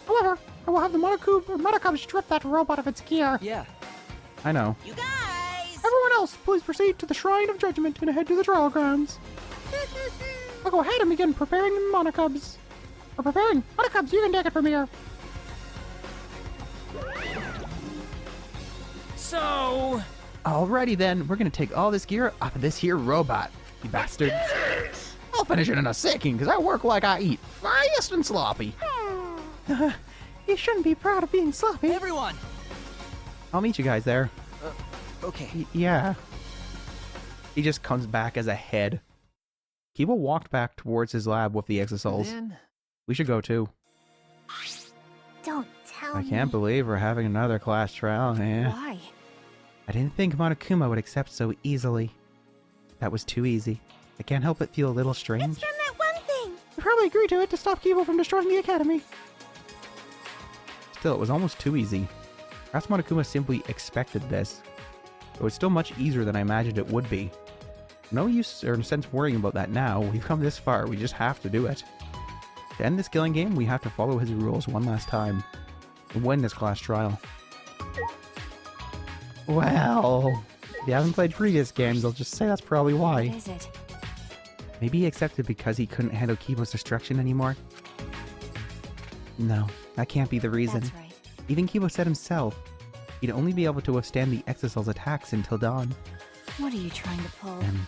However, I will have the Monokuma strip that robot of its gear. Yeah. I know. You guys! Everyone else, please proceed to the Shrine of Judgment and head to the trial grounds. I'll go ahead and begin preparing the Monokubs. We're preparing. Monokubs, you can take it from here. So, Alrighty then, we're gonna take all this gear off of this here robot, you bastards. I'll finish it in a second, because I work like I eat, fast and sloppy. You shouldn't be proud of being sloppy. everyone. I'll meet you guys there. Okay. Yeah. He just comes back as a head. Kibo walked back towards his lab with the exosols. Then, We should go too. Don't tell me. I can't believe we're having another class trial, man. Why? I didn't think Monokuma would accept so easily. That was too easy. I can't help but feel a little strange. It's from that one thing. You probably agreed to it to stop Kibo from destroying the Academy. Still, it was almost too easy. Perhaps Monokuma simply expected this. It was still much easier than I imagined it would be. No use or sense worrying about that now. We've come this far, we just have to do it. To end this killing game, we have to follow his rules one last time. And win this class trial. Well, if you haven't played previous games, I'll just say that's probably why. What is it? Maybe he accepted because he couldn't handle Kibo's destruction anymore? No, that can't be the reason. That's right. Even Kibo said himself, he'd only be able to withstand the Exosol's attacks until dawn. What are you trying to pull? And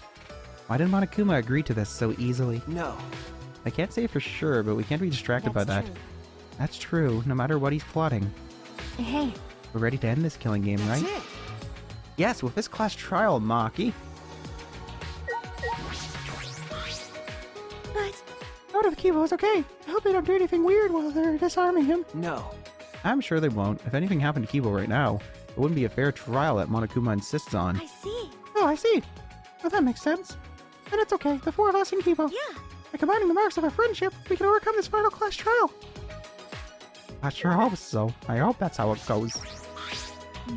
why did Monokuma agree to this so easily? no. I can't say for sure, but we can't be distracted by that. True. That's true, no matter what he's plotting. Hey, We're ready to end this killing game, That's right? it. Yes, with this class trial, Maki. But what if Kibo's okay? I hope they don't do anything weird while they're disarming him. No. I'm sure they won't. If anything happened to Kibo right now, it wouldn't be a fair trial that Monokuma insists on. I see. Oh, I see. Well, that makes sense. Then it's okay. The four of us and Kibo. Yeah. By combining the marks of our friendship, we can overcome this final class trial. I sure hope so. I hope that's how it goes.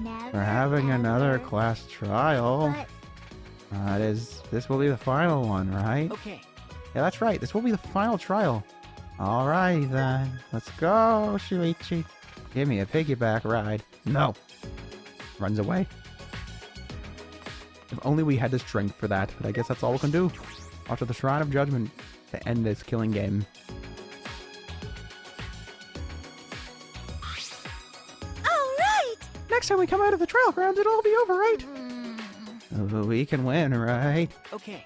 Never. We're having another ever. class trial. But This will be the final one, right? Okay. Yeah, that's right. This will be the final trial. Alright then. Let's go, Shuichi. Give me a piggyback ride. No. Runs away. If only we had the strength for that, but I guess that's all we can do. Off to the Shrine of Judgment to end this killing game. all right. Next time we come out of the trial grounds, it'll all be over, right? We can win, right? Okay.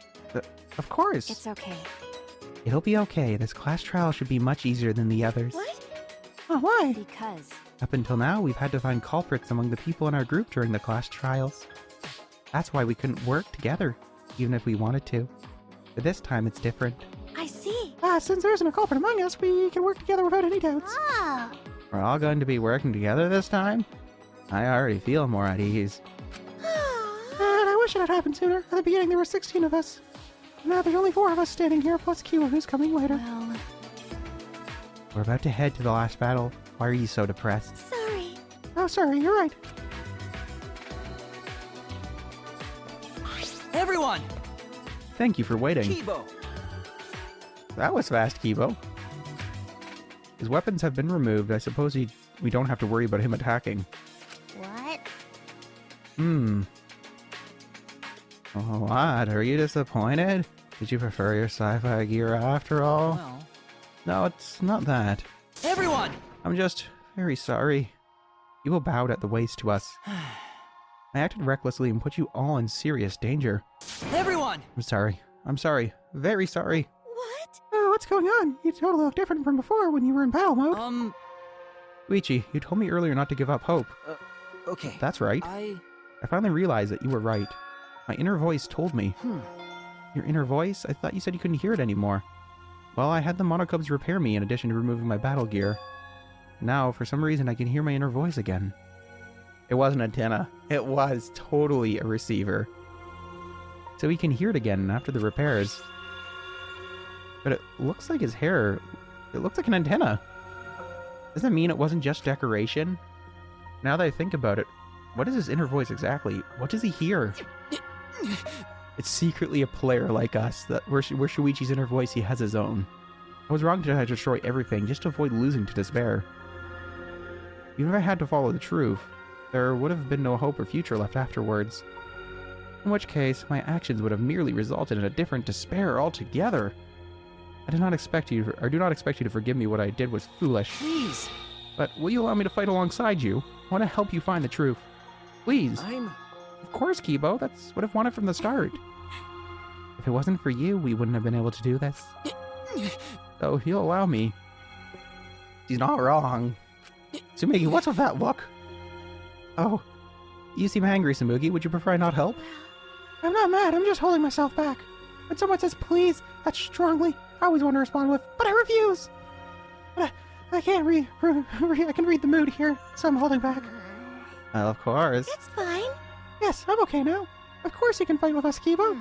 Of course. It's okay. It'll be okay. This class trial should be much easier than the others. What? Oh, why? Because. Up until now, we've had to find culprits among the people in our group during the class trials. That's why we couldn't work together, even if we wanted to. But this time it's different. I see. Since there isn't a culprit among us, we can work together without any doubts. Oh. We're all going to be working together this time? I already feel more at ease. And I wish it had happened sooner. At the beginning, there were 16 of us. Now there's only 4 of us standing here, plus Kiwa, who's coming later. Well, We're about to head to the last battle. Why are you so depressed? sorry. Oh, sorry, you're right. Everyone! Thank you for waiting. Kibo! That was fast, Kibo. His weapons have been removed. I suppose we don't have to worry about him attacking. What? Oh, what? Are you disappointed? Did you prefer your sci-fi gear after all? Well... No, it's not that. Everyone! I'm just very sorry. Kibo bowed at the waist to us. I acted recklessly and put you all in serious danger. Everyone! I'm sorry. I'm sorry. Very sorry. What? Oh, what's going on? You totally look different from before when you were in battle mode. Luigi, you told me earlier not to give up hope. Okay. That's right. I finally realized that you were right. My inner voice told me. Your inner voice? I thought you said you couldn't hear it anymore. Well, I had the Monocubs repair me in addition to removing my battle gear. Now, for some reason, I can hear my inner voice again. It was an antenna. It was totally a receiver. So he can hear it again after the repairs. But it looks like his hair... It looks like an antenna. Does that mean it wasn't just decoration? Now that I think about it, what is his inner voice exactly? What does he hear? It's secretly a player like us, that where Shuichi's inner voice, he has his own. I was wrong to destroy everything just to avoid losing to despair. Even if I had to follow the truth, there would have been no hope or future left afterwards. In which case, my actions would have merely resulted in a different despair altogether. I do not expect you to forgive me. What I did was foolish. Please! But will you allow me to fight alongside you? I want to help you find the truth. Please. Of course, Kibo. That's what I've wanted from the start. If it wasn't for you, we wouldn't have been able to do this. So he'll allow me. He's not wrong. Tsumigi, what's with that look? Oh, you seem angry, Tsumugi. Would you prefer I not help? I'm not mad, I'm just holding myself back. When someone says please, that's strongly, I always want to respond with, but I refuse! But I can't I can read the mood here, so I'm holding back. Well, of course. It's fine. Yes, I'm okay now. Of course you can fight with us, Kibo.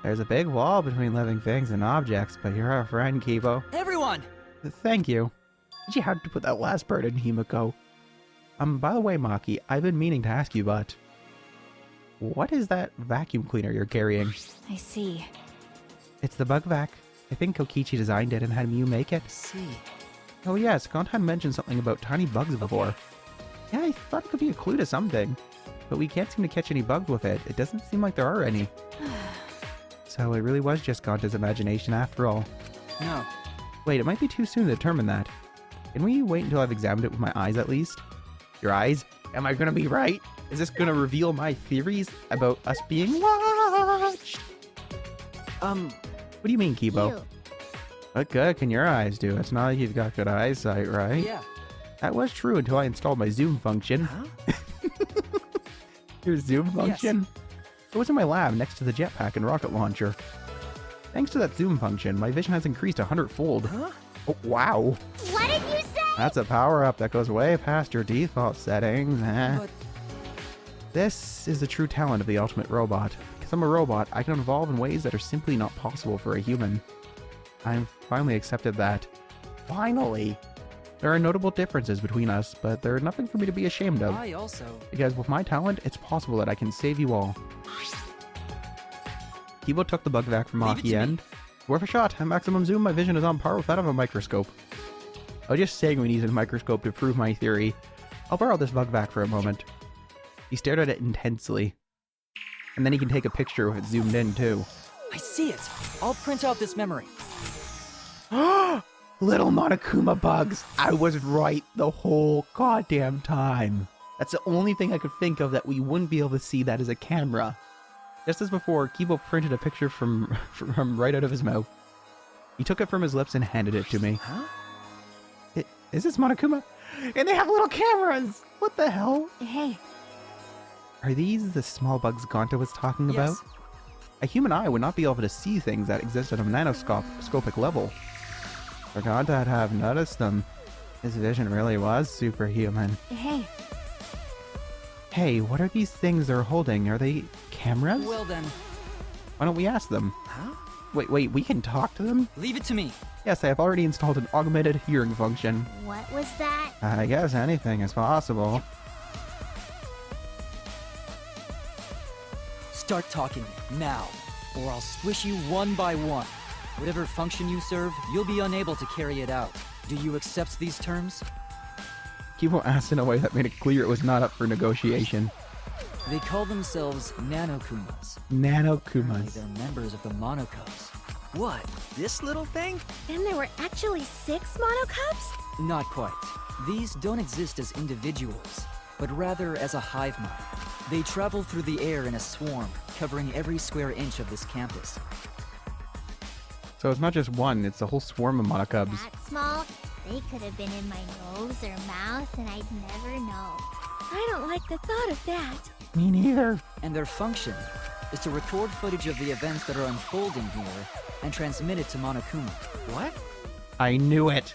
There's a big wall between living things and objects, but you're our friend, Kibo. Everyone! Thank you. Did you have to put that last part in, Himiko? By the way, Maki, I've been meaning to ask you, but... What is that vacuum cleaner you're carrying? I see. It's the bug vac. I think Kokichi designed it and had Mew make it. See. Oh yes, Gontan mentioned something about tiny bugs before. Yeah, I thought it could be a clue to something. But we can't seem to catch any bugs with it. It doesn't seem like there are any. So it really was just Gonta's imagination after all. No. Wait, it might be too soon to determine that. Can we wait until I've examined it with my eyes at least? Your eyes? Am I gonna be right? Is this gonna reveal my theories about us being watched? What do you mean, Kibo? You. What good can your eyes do? It's not like you've got good eyesight, right? Yeah. That was true until I installed my zoom function. Huh? Your zoom function? It was in my lab next to the jetpack and rocket launcher. Thanks to that zoom function, my vision has increased 100-fold. Huh? Oh, wow. What did you say? That's a power-up that goes way past your default settings. But... This is the true talent of the ultimate robot. Because I'm a robot, I can evolve in ways that are simply not possible for a human. I've finally accepted that. Finally! There are notable differences between us, but they're nothing for me to be ashamed of. I also... Because with my talent, it's possible that I can save you all. Kibo took the bug vac from Leave it to Maki me. and... Worth a shot. At maximum zoom, my vision is on par with that of a microscope. I was just saying we needed a microscope to prove my theory. I'll borrow this bug vac for a moment. He stared at it intensely. And then he can take a picture with it zoomed in, too. I see it. I'll print out this memory. Little Monokuma bugs! I was right the whole goddamn time. That's the only thing I could think of that we wouldn't be able to see that as a camera. Just as before, Kibo printed a picture from right out of his mouth. He took it from his lips and handed it to me. Huh? Is this Monokuma? And they have little cameras! What the hell? Hey, Are these the small bugs Gonta was talking about? Yes. A human eye would not be able to see things that exist at a nanoscopic level. For Gonta to have noticed them, his vision really was superhuman. hey. Hey, what are these things they're holding? Are they cameras? Well then, Why don't we ask them? huh? Wait, we can talk to them? Leave it to me. Yes, I have already installed an augmented hearing function. What was that? I guess anything is possible. Start talking now, or I'll squish you one by one. Whatever function you serve, you'll be unable to carry it out. Do you accept these terms? Kibo asked in a way that made it clear it was not up for negotiation. They call themselves Nanokumas. Nanokumas. They're members of the Monocubs. What? This little thing? Then there were actually 6 monocubs? Not quite. These don't exist as individuals, but rather as a hive mind. They travel through the air in a swarm, covering every square inch of this campus. So it's not just one, it's a whole swarm of monocubs. That small? They could have been in my nose or mouth and I'd never know. I don't like the thought of that. Me neither. And their function is to record footage of the events that are unfolding here and transmit it to Monokuma. What? I knew it.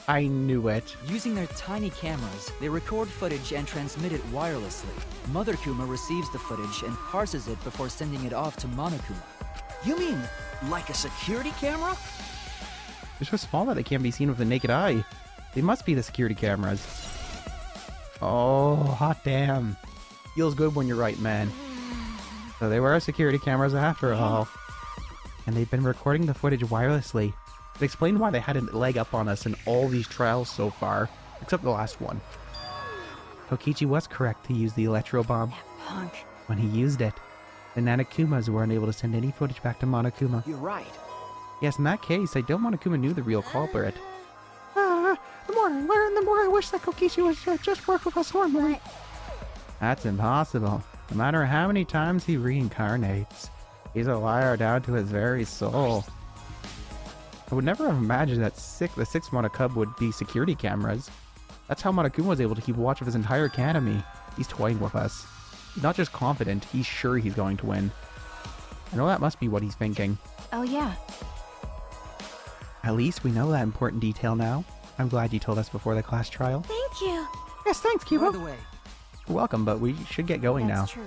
I knew it. Using their tiny cameras, they record footage and transmit it wirelessly. Mother Kuma receives the footage and parses it before sending it off to Monokuma. You mean like a security camera? They're so small that they can't be seen with the naked eye. They must be the security cameras. Oh, hot damn. Feels good when you're right, man. So they were security cameras after all. And they've been recording the footage wirelessly. It explained why they had a leg up on us in all these trials so far, except the last one. Kokichi was correct to use the electro bomb. Punk. When he used it, the Nanokumas were unable to send any footage back to Monokuma. You're right. Yes, in that case, I doubt Monokuma knew the real culprit. The more I learn, the more I wish that Kokichi was just work with us normally. That's impossible. No matter how many times he reincarnates, he's a liar down to his very soul. I would never have imagined that the sixth Monokub would be security cameras. That's how Monokuma was able to keep watch of his entire academy. He's toying with us. He's not just confident, he's sure he's going to win. I know that must be what he's thinking. Oh yeah. At least we know that important detail now. I'm glad you told us before the class trial. Thank you. Yes, thanks, By Kibo. the way, You're welcome, but we should get going now. That's true.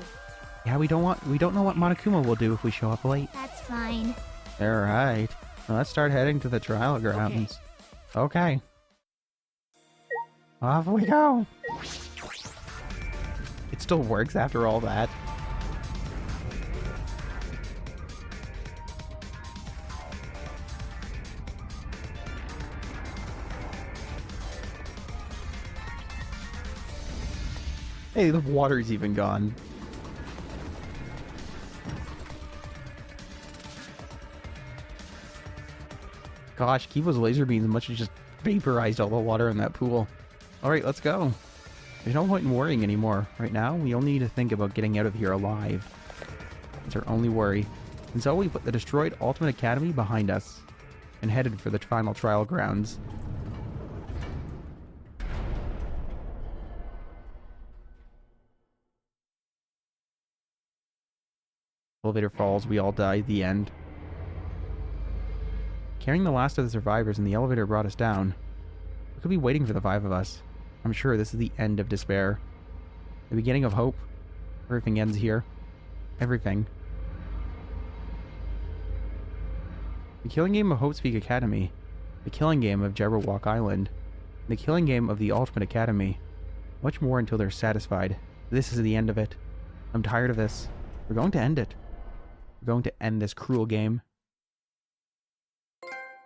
Yeah, we don't know what Monokuma will do if we show up late. That's fine. Alright. Well, let's start heading to the trial grounds. Okay. Off we go. It still works after all that. Hey, the water's even gone. Gosh, Kibo's laser beams must have just vaporized all the water in that pool. Alright, let's go. There's no point in worrying anymore. Right now, we only need to think about getting out of here alive. That's our only worry. And so we put the destroyed Ultimate Academy behind us and headed for the final trial grounds. Elevator falls, we all die at the end. Carrying the last of the survivors in the elevator brought us down. We could be waiting for the 5 of us. I'm sure this is the end of despair. The beginning of hope. Everything ends here. Everything. The killing game of Hope Speak Academy. The killing game of Jabberwock Island. The killing game of the Ultimate Academy. Much more until they're satisfied. This is the end of it. I'm tired of this. We're going to end it. We're going to end this cruel game.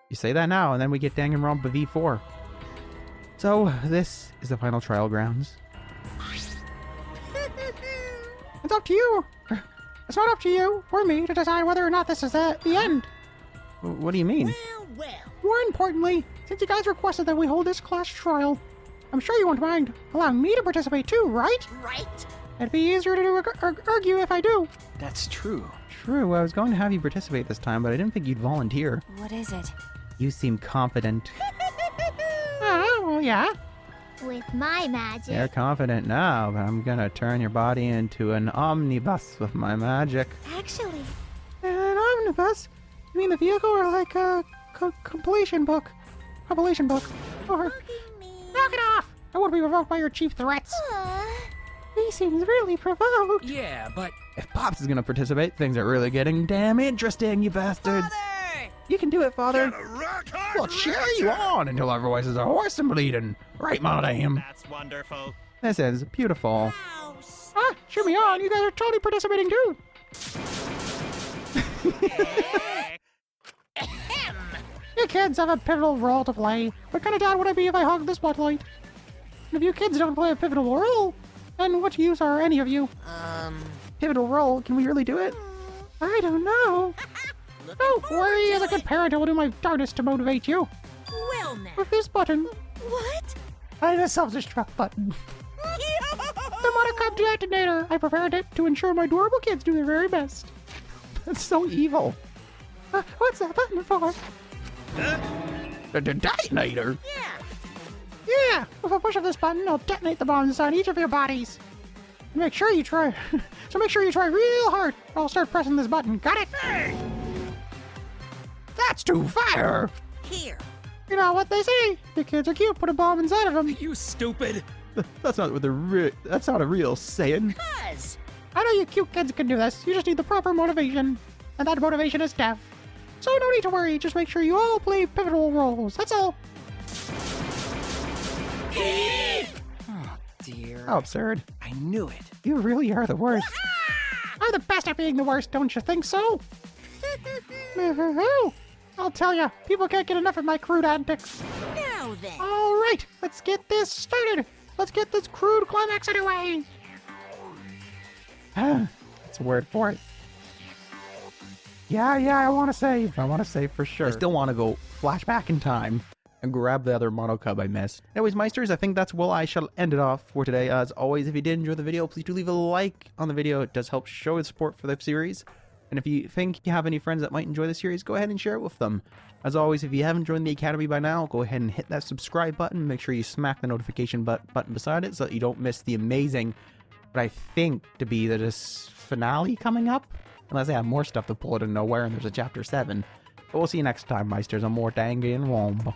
You say that now, and then we get Danganronpa V4. So, this is the final trial grounds. It's up to you. It's not up to you or me to decide whether or not this is the end. What do you mean? More importantly, since you guys requested that we hold this class trial, I'm sure you won't mind allowing me to participate too, right? Right? It'd be easier to argue if I do. That's true. True, I was going to have you participate this time, but I didn't think you'd volunteer. What is it? You seem confident. Well, yeah. With my magic. You're confident now, but I'm gonna turn your body into an omnibus with my magic. Actually, An omnibus? You mean the vehicle or like a completion book? Or... look at me. Knock it off! I won't be revoked by your cheap threats. Aw. You He seems really provoked. Yeah, but... If Pops is gonna participate, things are really getting damn interesting, you bastards. You can do it, Father. We'll cheer you on until our voices are hoarse and bleeding. Right, Monodam? That's wonderful. This is beautiful. Ah, cheer me on. You guys are totally participating too. You kids have a pivotal role to play. What kind of dad would I be if I hogged the spotlight? And if you kids don't play a pivotal role, then what use are any of you? Pivotal role? Can we really do it? I don't know. Don't worry, as a good parent, I will do my darndest to motivate you. Well, now. With this button. What? And a self-destruct button. The monochrome detonator. I prepared it to ensure my adorable kids do their very best. That's so evil. What's that button for? The detonator? Yeah, with a push of this button, I'll detonate the bombs inside each of your bodies. Make sure you try. So make sure you try real hard. I'll start pressing this button. Got it? That's too fire. Here. You know what they say? The kids are cute. Put a bomb inside of them. You stupid! That's not what that's not a real saying. Cuz. I know you cute kids can do this. You just need the proper motivation, and that motivation is death. So no need to worry. Just make sure you all play pivotal roles. That's all. Oh, dear. How absurd. I knew it. You really are the worst. I'm the best at being the worst, don't you think so? I'll tell you, people can't get enough of my crude antics. Now then. All right, let's get this started. Let's get this crude climax underway. That's a word for it. Yeah, I want to save. I want to say for sure. I still want to go flashback in time and grab the other monocub I missed. Anyways, Meisters, I think that's where I shall end it off for today. As always, if you did enjoy the video, please do leave a like on the video. It does help show the support for the series. And if you think you have any friends that might enjoy the series, go ahead and share it with them. As always, if you haven't joined the Academy by now, go ahead and hit that subscribe button. Make sure you smack the notification button beside it so that you don't miss the amazing, what I think to be the finale coming up. Unless they have more stuff to pull out of nowhere and there's a chapter 7. But we'll see you next time, Meisters, on more Danganronpa.